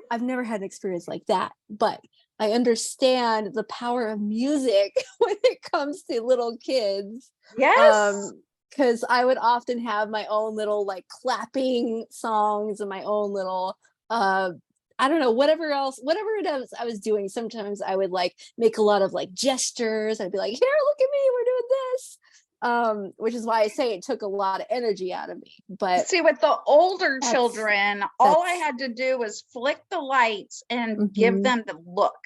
I've never had an experience like that, but I understand the power of music when it comes to little kids. Yes. Because I would often have my own little like clapping songs and my own little I don't know, whatever it is I was doing. Sometimes I would like make a lot of like gestures. I'd be like, here, look at me, we're doing this. Which is why I say it took a lot of energy out of me. But see, with the older children, all I had to do was flick the lights and give them the look.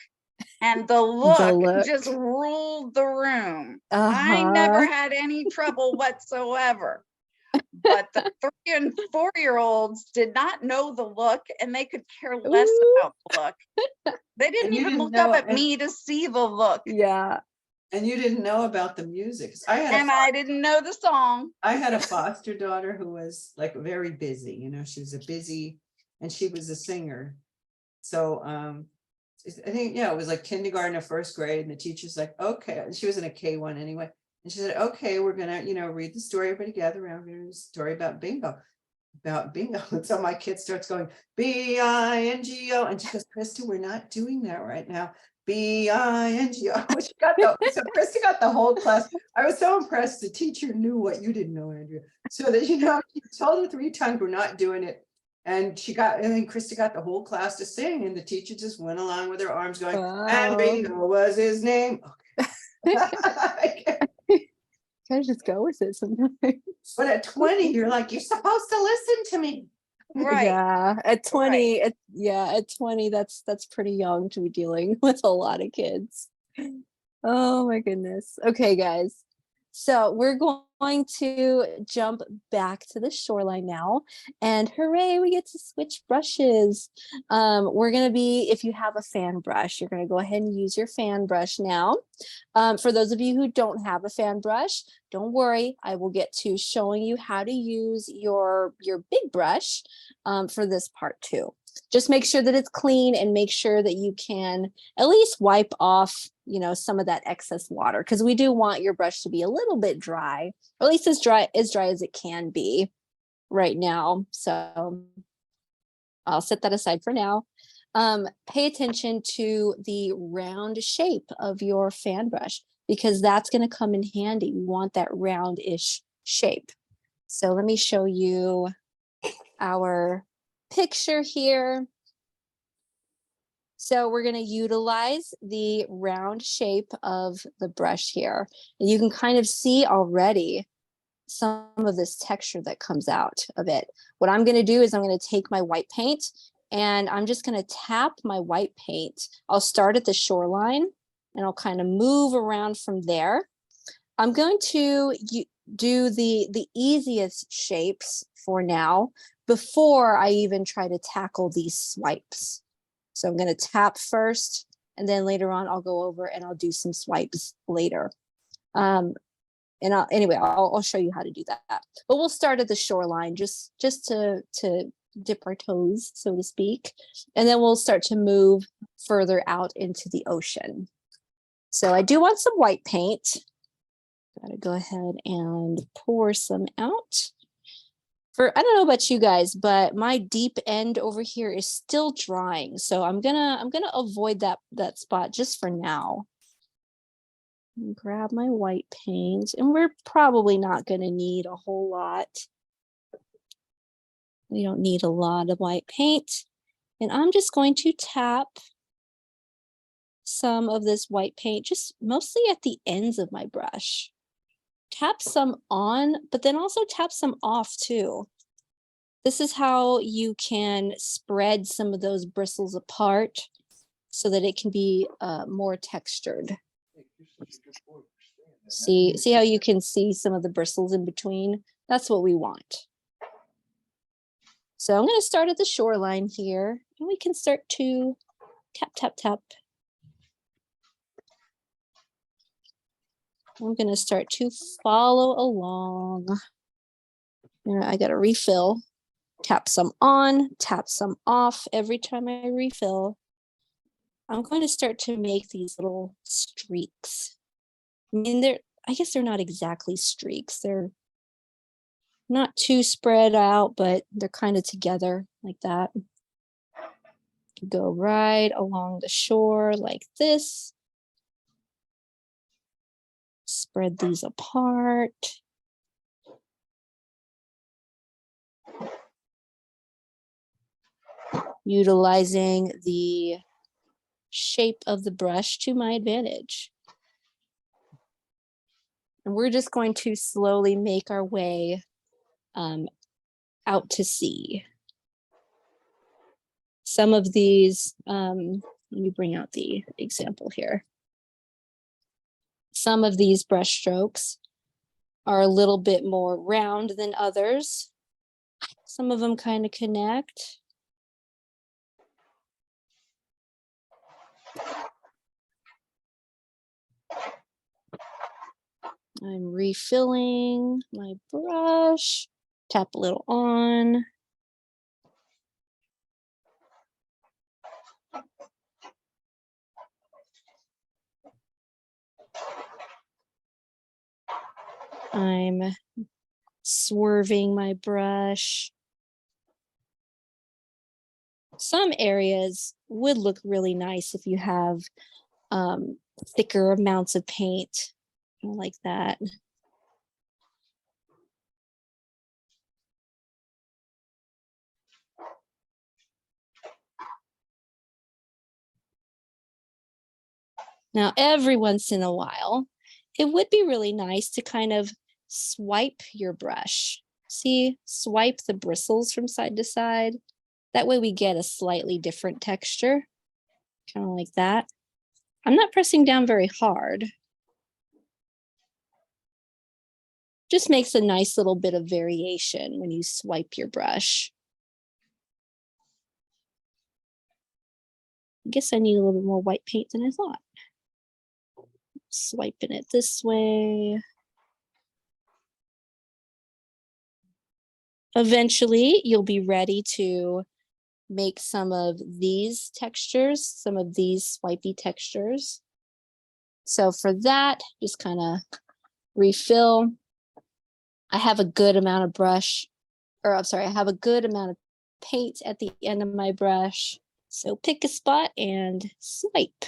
And the look just ruled the room. I never had any trouble whatsoever. But the 3 and 4-year-olds did not know the look, and they could care less about the look. They didn't even look up at me to see the look. Yeah. And you didn't know about the music. I didn't know the song. I had a foster daughter who was like very busy. She was and she was a singer. So I think, it was like kindergarten or first grade, and the teacher's like, okay, and she was in a K1 anyway. And she said, okay, we're gonna, read the story, everybody gather around, we're gonna read the story about bingo. And so my kid starts going, B-I-N-G-O. And she goes, Krista, we're not doing that right now. B-I-N-G-O. So Krista got the whole class. I was so impressed. The teacher knew what you didn't know, Andrea. So that, she told her 3 times we're not doing it. And then Krista got the whole class to sing, and the teacher just went along with her arms going, and bingo was his name. Okay. kind of just go with it sometimes. But at 20, you're like, you're supposed to listen to me. Right. Yeah, at 20, at 20, that's pretty young to be dealing with a lot of kids. Oh my goodness. Okay, guys. So we're going to jump back to the shoreline now, and hooray, we get to switch brushes. We're gonna be, if you have a fan brush, you're gonna go ahead and use your fan brush now. For those of you who don't have a fan brush, don't worry, I will get to showing you how to use your big brush for this part too. Just make sure that it's clean and make sure that you can at least wipe off, you know, some of that excess water, because we do want your brush to be a little bit dry, or at least as dry as it can be right now. So I'll set that aside for now. Pay attention to the round shape of your fan brush, because that's going to come in handy. We want that roundish shape. So let me show you our picture here. So we're going to utilize the round shape of the brush here. And you can kind of see already some of this texture that comes out of it. What I'm going to do is I'm going to take my white paint and I'm just going to tap my white paint. I'll start at the shoreline and I'll kind of move around from there. I'm going to do the easiest shapes for now before I even try to tackle these swipes. So I'm going to tap first, and then later on I'll go over and I'll do some swipes later. And I'll show you how to do that. But we'll start at the shoreline just to dip our toes, so to speak. And then we'll start to move further out into the ocean. So I do want some white paint. Gotta go ahead and pour some out. I don't know about you guys, but my deep end over here is still drying. So I'm gonna avoid that spot just for now. Grab my white paint, and we're probably not gonna need a whole lot. We don't need a lot of white paint. And I'm just going to tap some of this white paint, just mostly at the ends of my brush. Tap some on, but then also tap some off too. This is how you can spread some of those bristles apart so that it can be more textured. See how you can see some of the bristles in between? That's what we want. So I'm going to start at the shoreline here, and we can start to tap, tap, tap. I'm going to start to follow along. I got to refill. Tap some on, tap some off every time I refill. I'm going to start to make these little streaks. I mean, I guess they're not exactly streaks. They're not too spread out, but they're kind of together like that. Go right along the shore like this. Spread these apart. Utilizing the shape of the brush to my advantage. And we're just going to slowly make our way out to sea. Some of these, let me bring out the example here. Some of these brush strokes are a little bit more round than others. Some of them kind of connect. I'm refilling my brush, tap a little on. I'm swerving my brush. Some areas would look really nice if you have thicker amounts of paint like that. Now, every once in a while, it would be really nice to kind of swipe your brush. See, swipe the bristles from side to side. That way we get a slightly different texture, kind of like that. I'm not pressing down very hard. Just makes a nice little bit of variation when you swipe your brush. I guess I need a little bit more white paint than I thought. Swiping it this way. Eventually, you'll be ready to make some of these textures, some of these swipey textures. So for that, just kind of refill. I have a good amount of brush, or I'm sorry, I have a good amount of paint at the end of my brush. So pick a spot and swipe.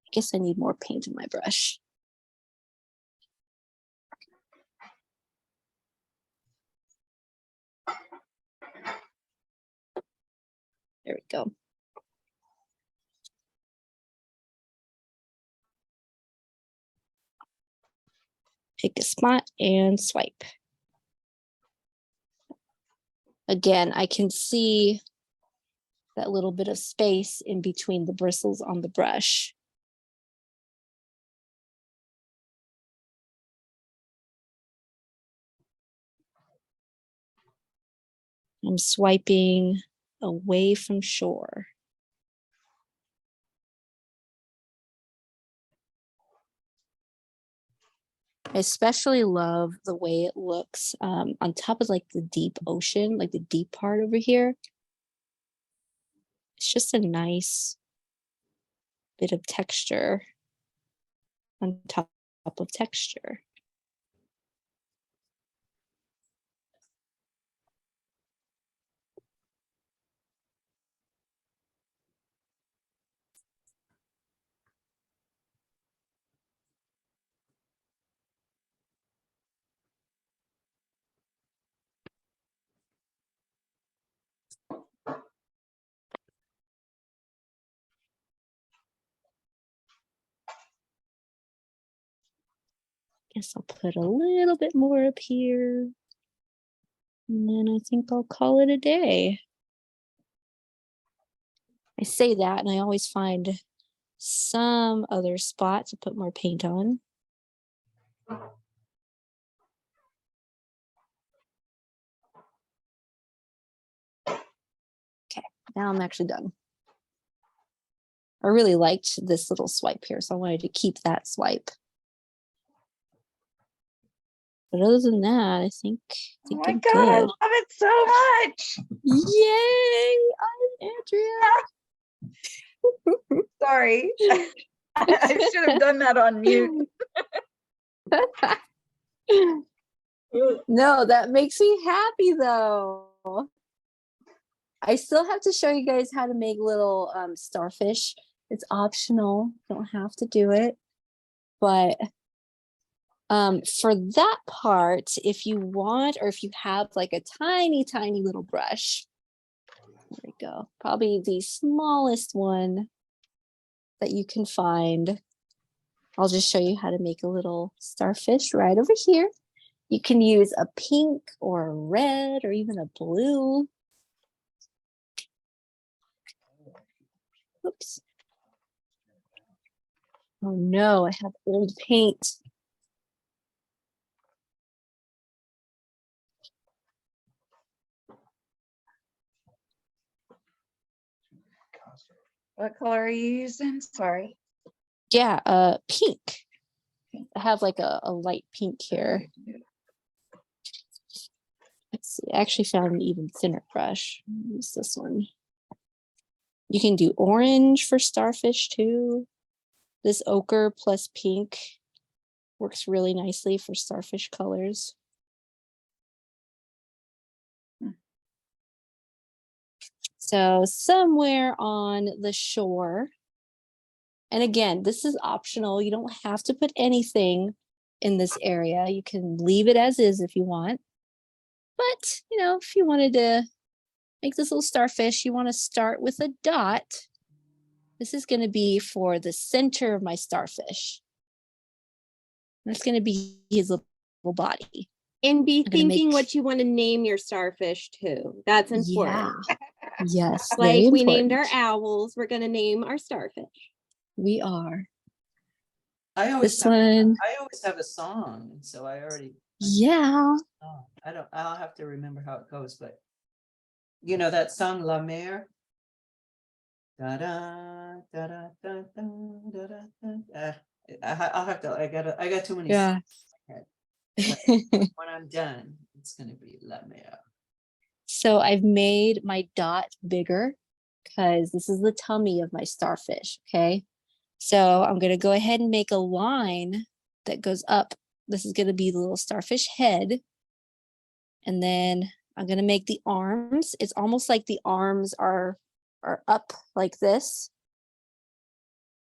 I guess I need more paint in my brush. There we go. Pick a spot and swipe. Again, I can see that little bit of space in between the bristles on the brush. I'm swiping away from shore. I especially love the way it looks on top of like the deep ocean, like the deep part over here. It's just a nice bit of texture on top of texture. Guess I'll put a little bit more up here. And then I think I'll call it a day. I say that and I always find some other spot to put more paint on. Okay, now I'm actually done. I really liked this little swipe here, so I wanted to keep that swipe. But other than that, I think Oh my I'm God, I good. love it so much. Yay! I'm Andrea. Sorry. I should have done that on mute. No, that makes me happy though. I still have to show you guys how to make little starfish. It's optional, don't have to do it. But for that part, if you want, or if you have like a tiny, tiny little brush, there we go. Probably the smallest one that you can find. I'll just show you how to make a little starfish right over here. You can use a pink or a red or even a blue. Oops. Oh no, I have old paint. What color are you using? Sorry. Yeah, pink. I have like a light pink here. Let's see, I actually found an even thinner brush. Use this one. You can do orange for starfish too. This ochre plus pink works really nicely for starfish colors. So somewhere on the shore, and again, this is optional. You don't have to put anything in this area. You can leave it as is if you want. But, you know, if you wanted to make this little starfish, you want to start with a dot. This is going to be for the center of my starfish. That's going to be his little body. And be I'm gonna thinking make- what you want to name your starfish to. That's important. Yeah. Yes. Like very we named our important. owls, we're going to name our starfish. We are. I This one. I always have a song, so I already. Yeah. Oh, I'll have to remember how it goes, but you know that song La Mer? Da da da da da da da da. I'll have to. I got too many. Yeah. When I'm done, it's gonna be La Mer. So I've made my dot bigger because this is the tummy of my starfish. Okay. So I'm going to go ahead and make a line that goes up. This is going to be the little starfish head. And then I'm going to make the arms. It's almost like the arms are up like this.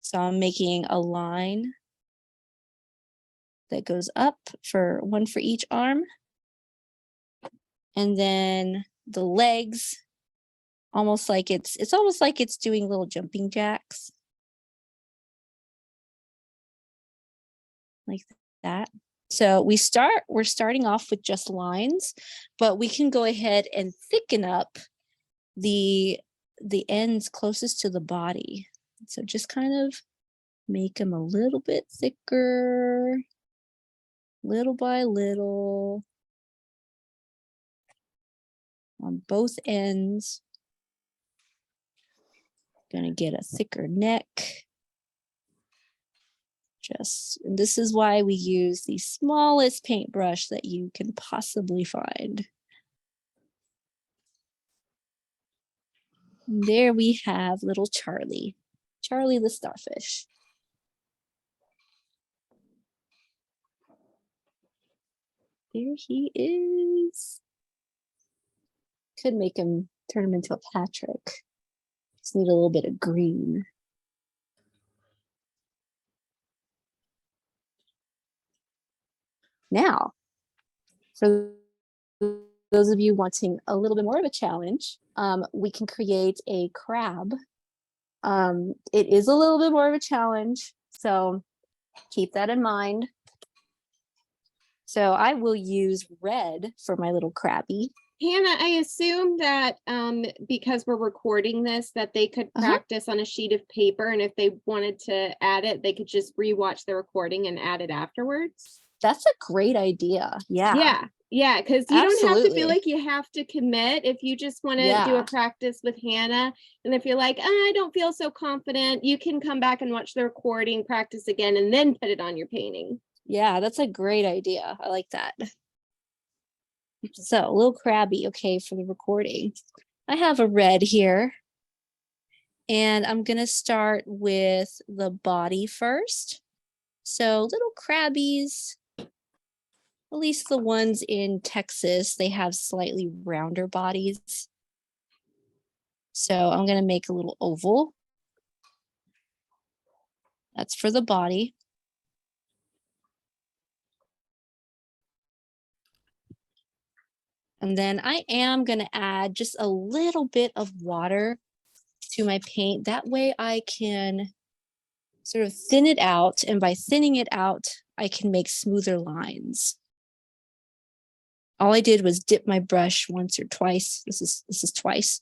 So I'm making a line that goes up for one for each arm. And then the legs, almost like it's almost like it's doing little jumping jacks. Like that. So we're starting off with just lines, but we can go ahead and thicken up the ends closest to the body. So just kind of make them a little bit thicker, little by little, on both ends. Gonna get a thicker neck. And this is why we use the smallest paintbrush that you can possibly find. And there we have little Charlie the starfish. There he is. Could make him, turn him into a Patrick. Just need a little bit of green. Now, for those of you wanting a little bit more of a challenge, we can create a crab. It is a little bit more of a challenge, so keep that in mind. So I will use red for my little crabby. Hannah, I assume that because we're recording this, that they could practice on a sheet of paper, and if they wanted to add it, they could just rewatch the recording and add it afterwards. That's a great idea. Yeah. Yeah, because you don't have to feel Absolutely. like you have to commit. If you just want to do a practice with Hannah, and if you're like, I don't feel so confident, you can come back and watch the recording, practice again, and then put it on your painting. Yeah, that's a great idea. I like that. So a little crabby, okay, for the recording. I have a red here. And I'm going to start with the body first. So little crabbies, at least the ones in Texas, they have slightly rounder bodies. So I'm going to make a little oval. That's for the body. And then I am going to add just a little bit of water to my paint. That way I can sort of thin it out. And by thinning it out, I can make smoother lines. All I did was dip my brush once or twice. This is twice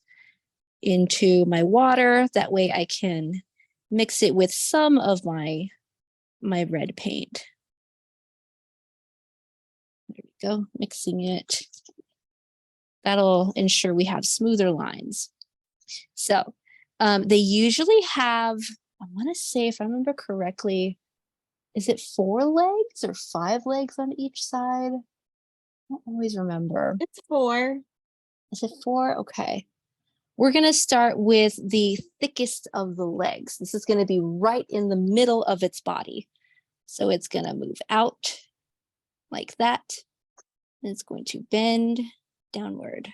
into my water. That way I can mix it with some of my red paint. There we go, mixing it. That'll ensure we have smoother lines. So they usually have, I want to say, if I remember correctly, is it 4 legs or 5 legs on each side? I don't always remember. It's 4. Is it 4? Okay. We're going to start with the thickest of the legs. This is going to be right in the middle of its body. So it's going to move out like that. And it's going to bend downward.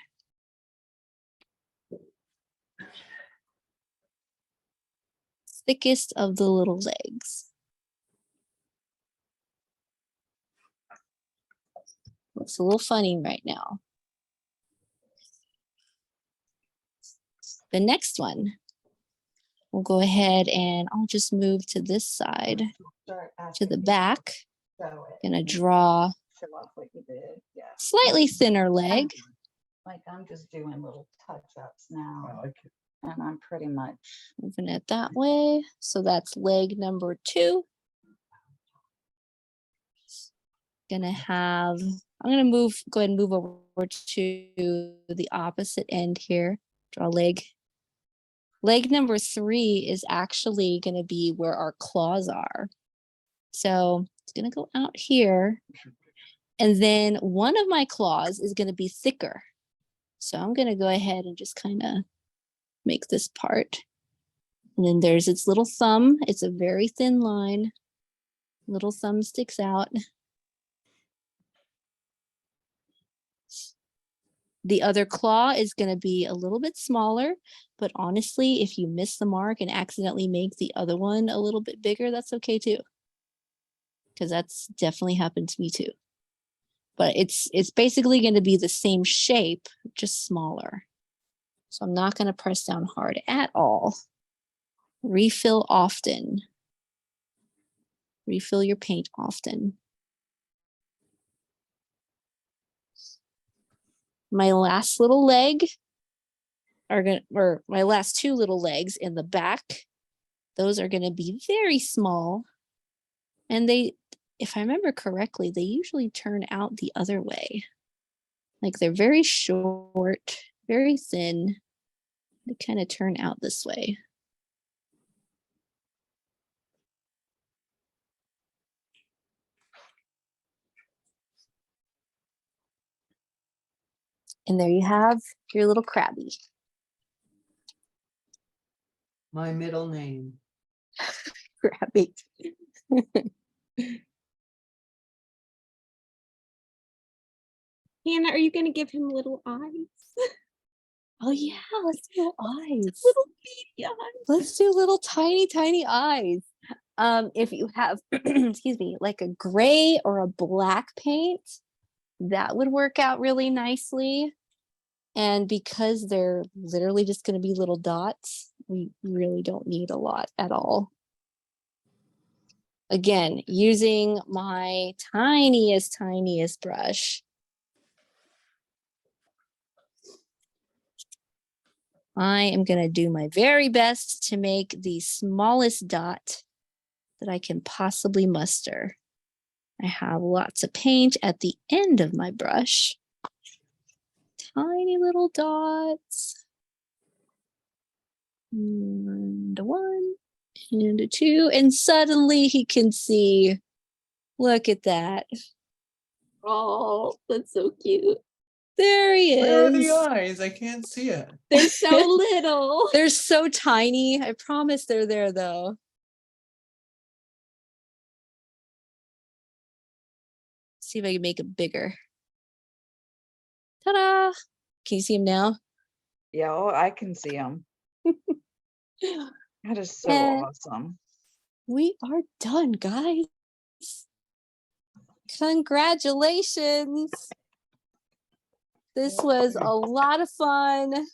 Thickest of the little legs. Looks a little funny right now. The next one we'll go ahead and I'll just move to this side, to the back. Gonna draw Show off what you did. Yeah. slightly thinner leg. Like I'm just doing little touch-ups now. I like it. And I'm pretty much. Moving it that way. So that's leg number 2. Gonna have, I'm gonna go ahead and move over to the opposite end here. Draw leg. Leg number 3 is actually gonna be where our claws are. So it's gonna go out here. And then one of my claws is gonna be thicker. So I'm gonna go ahead and just kind of make this part. And then there's its little thumb. It's a very thin line. Little thumb sticks out. The other claw is going to be a little bit smaller, but honestly, if you miss the mark and accidentally make the other one a little bit bigger, that's okay too. Because that's definitely happened to me too. But it's basically going to be the same shape, just smaller. So I'm not going to press down hard at all. Refill often. Refill your paint often. My last little leg or my last 2 little legs in the back, those are going to be very small. And they, if I remember correctly, they usually turn out the other way. Like they're very short, very thin. They kind of turn out this way. And there you have your little crabby. My middle name. Crabby. Hannah, are you going to give him little eyes? Oh yeah, let's do little eyes. Little beady eyes. Let's do little tiny eyes. If you have, excuse me, like a gray or a black paint, that would work out really nicely. And because they're literally just going to be little dots, we really don't need a lot at all. Again, using my tiniest brush. I am going to do my very best to make the smallest dot that I can possibly muster. I have lots of paint at the end of my brush. Tiny little dots. And a 1 and a 2. And suddenly he can see. Look at that. Oh, that's so cute. There he is. Where are the eyes? I can't see it. They're so little. They're so tiny. I promise they're there though. See if I can make it bigger. Ta-da! Can you see him now? Yeah, oh, I can see them. That is so And awesome. we are done, guys. Congratulations. This was a lot of fun.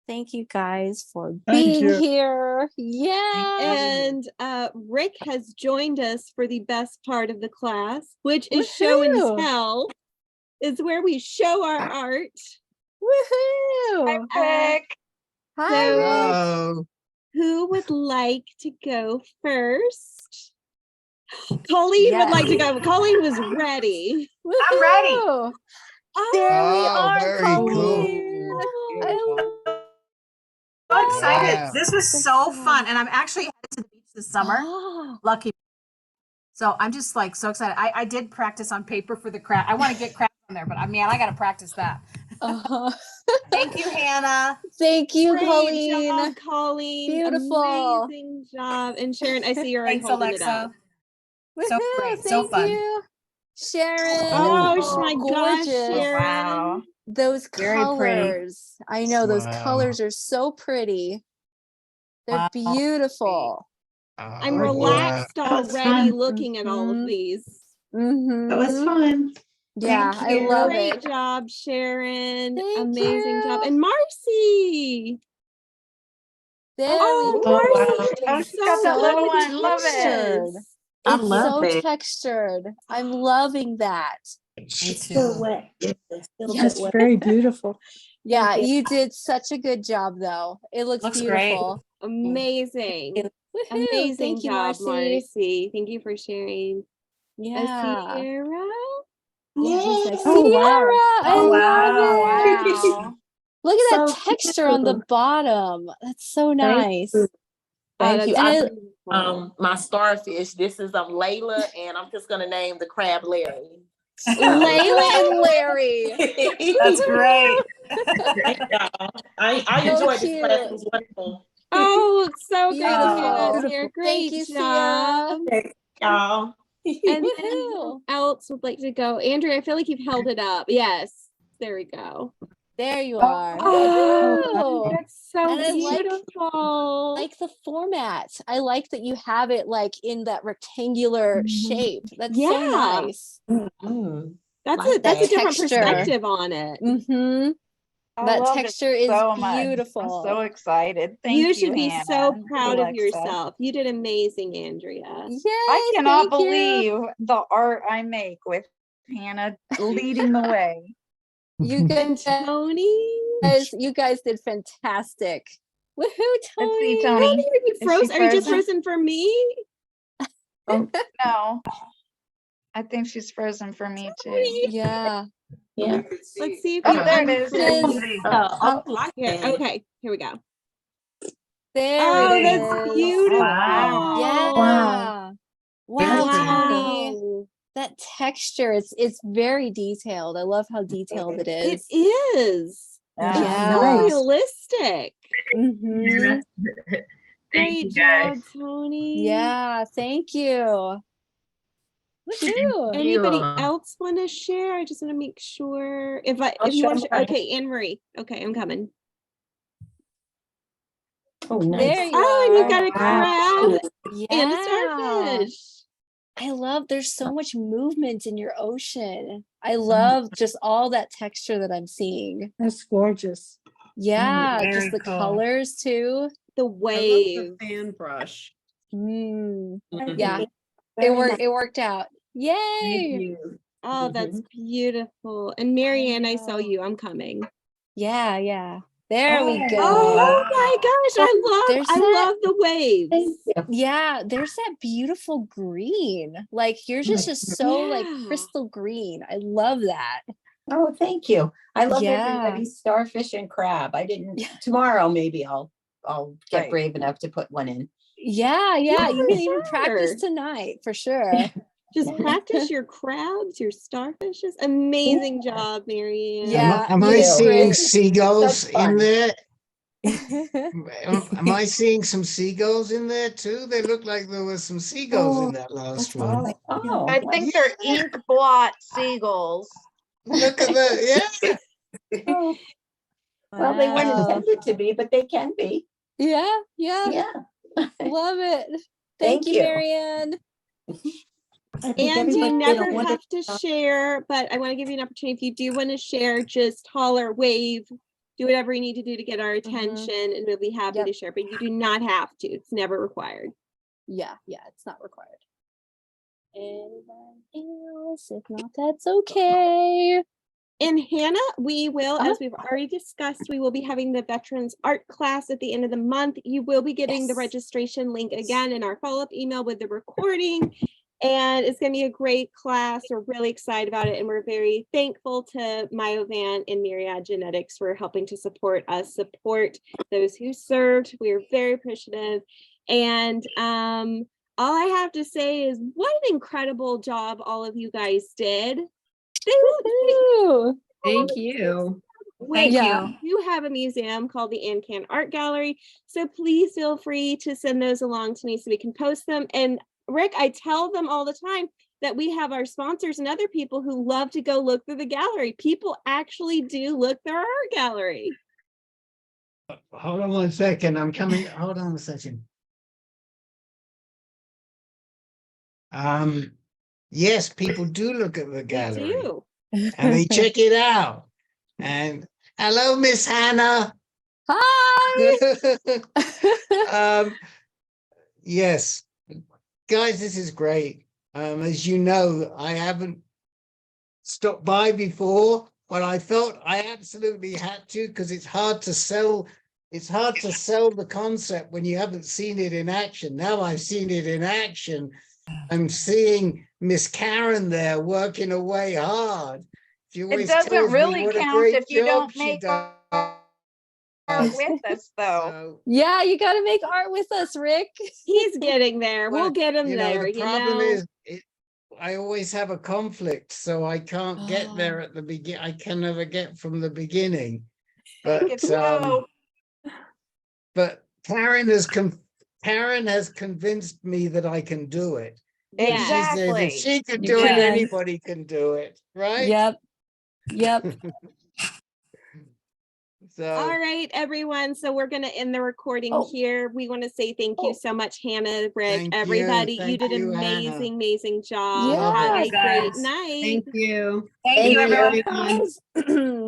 Thank you guys for being here. Yeah. And Rick has joined us for the best part of the class, which is show and tell. Is where we show our art. Woohoo! Hi, Rick. Hi, So, Rick. Hello. who would like to go first? Colleen would like to go. Colleen was ready. I'm ready. Woohoo! There we Oh, are, very cool. Colleen. So excited. Wow. This was so fun. And I'm actually headed to the beach this summer. Oh, Lucky. So I'm just like so excited. I did practice on paper for the craft. I want to get craft on there, but I got to practice that. uh-huh. Thank you, Hannah. Thank you, Great Colleen. job, Colleen. Beautiful. Amazing job. And Sharon, I see you're already Thanks, holding it up. Alexa. So Woohoo, great. So thank fun. you. Sharon. Oh my gosh, gorgeous. Sharon. Wow. Those Very pretty. colors. I know those Wow. colors are so pretty. They're Wow. beautiful. I'm Oh, relaxed That was already fun. looking at all of Mhm. these. That was Mhm. fun. Yeah, Thank I you. love Great it. job, Sharon. Thank Amazing job. you. And Marcy. There Oh, we go. Marcy, Oh, it's she's got that so little one. Love it. textured. I It's love so it. textured. I'm loving that. It's Still wet. It's still a bit That's wet. very beautiful. Yeah, you. you did such a good job though. It looks Looks great. beautiful. amazing. Woohoo. Amazing Thank you, job, Marcy. Marcy. Thank you for sharing. Yeah. Sierra? Yeah, who's next? Oh, Sierra, wow. I Oh, love wow. it. Wow. Look at that So texture on the cute. bottom. That's so Thank nice. you. Thank you. And that's I, beautiful. My starfish. This is Layla, and I'm just gonna name the crab Larry. Layla and Larry. That's great. Thank y'all. I So enjoyed this class. It cute. was wonderful. Oh, it's so good to hear that, Beautiful. Sierra. Thank Great you, Sierra. job. Thank y'all. And then Woohoo. who else would like to go? Andrea, I feel like you've held it up. Yes, there we go. There you are. Oh, Woohoo. that's so And I beautiful. like the format. I like that you have it like in that rectangular shape. That's so Yeah. nice. Mm. That's Like a that's a that different texture. perspective on it. Mm-hmm. I That love it texture is so much. beautiful. I'm so excited. Thank You you, should be Hannah. so proud of Alexa. yourself. You did amazing, Andrea. Yay, I cannot thank you. believe the art I make with Hannah leading the way. You And guys, Tony? you guys did fantastic. Woohoo, Let's see, Tony. Tony. Tony, are you Is she frozen? Are you just frozen? frozen for me? No. I think she's frozen for me too. Yeah. Yeah. Let's see if Oh, you there it is. Here, okay, here we go. There Oh, it that's is. beautiful. Yeah. Wow. Wow, Very Tony. Wow. That texture, it's very detailed. I love how detailed it It is. is. Yeah. It's so Yeah. realistic. Mm-hmm. Great job, Tony. Yeah, thank you. Woohoo. Anybody else want to share? I just want to make sure if you want to share. Okay, Anne Marie. Okay, I'm coming. Oh, nice. There you Oh, and are. you got a crab Yeah. and a starfish. I love there's so much movement in your ocean. I love just all that texture that I'm seeing. That's gorgeous. Yeah, Very just the cool. colors too. The I love wave. the fan brush. Mm, Mhm. yeah, it Very worked. nice. It worked out. Yay! Thank you. Oh, that's beautiful. And Marianne, I saw know. you. I'm coming. Yeah, yeah. There we go. Oh my gosh, There's I that- love the waves. Thank you. Yeah, there's that beautiful green. Like yours is just so like Yeah. crystal green. I love that. Oh, thank you. I love Yeah. everybody's starfish and crab. I didn't. Tomorrow, maybe I'll get Right. brave enough to put one in. Yeah, yeah. You for can even practice sure. tonight for sure. Just practice your crabs, your starfishes. Amazing job, Marianne. Yeah. Am you I did seeing great. seagulls Such fun. in there? Am I seeing some seagulls in there too? They look like there was some seagulls in that last one. Oh, I think they're ink blot seagulls. Look at that. Yeah. oh. Well, they weren't Wow. intended to be, but they can be. Yeah, yeah. Yeah. Love it. Thank Thank you, you. Marianne. I think And you everybody did a never wonderful have to job. share, but I want to give you an opportunity. If you do want to share, just holler, wave, do whatever you need to do to get our attention, and we'll be happy Yep. to share. But you do not have to. It's never required. Yeah, yeah, it's not required. Anyone else? If not, that's okay. And Hannah, we will, Uh-huh. as we've already discussed, we will be having the Veterans Art class at the end of the month. You will be getting the Yes. registration link again in our follow-up email with the recording. And it's going to be a great class. We're really excited about it. And we're very thankful to Myovan and Myriad Genetics for helping to support us, support those who served. We are very appreciative. And all I have to say is what an incredible job all of you guys did. They look Woo! Thank you. Wait, Yeah. you have a museum called the AnCan Art Gallery, so please feel free to send those along to me so we can post them. And Rick, I tell them all the time that we have our sponsors and other people who love to go look through the gallery. People actually do look through our art gallery. Hold on 1 second. I'm coming. Hold on a second. Yes, people do look at the They gallery do. and they check it out. And hello, Miss Hannah. Hi. Yes, guys, this is great. As you know, I haven't stopped by before, but I felt I absolutely had to because it's hard to sell. It's hard to sell the concept when you haven't seen it in action. Now I've seen it in action. I'm seeing Miss Karen there working away hard. She It always doesn't tells me really what a count great if you job don't she make does. art with us, though. So, Yeah, you got to make art with us, Rick. He's getting there. We'll well, get him you know, there, the you problem know. is I always have a conflict, so I can't get there at the begin. I can never get from the beginning. Take it But slow. but Karen has convinced me that I can do it. And she says if Exactly. she can You do it, can. anybody can do it, right? Yep. Yep. So All right, everyone. So we're going to end the recording Oh. here. We want to say thank you Oh. so much, Hannah, Rick, thank everybody. you. You Thank did you, an Hannah. amazing job. Yeah. Love Have it. a great guys. night. Thank you. Thank you, Thank you. everyone. Guys.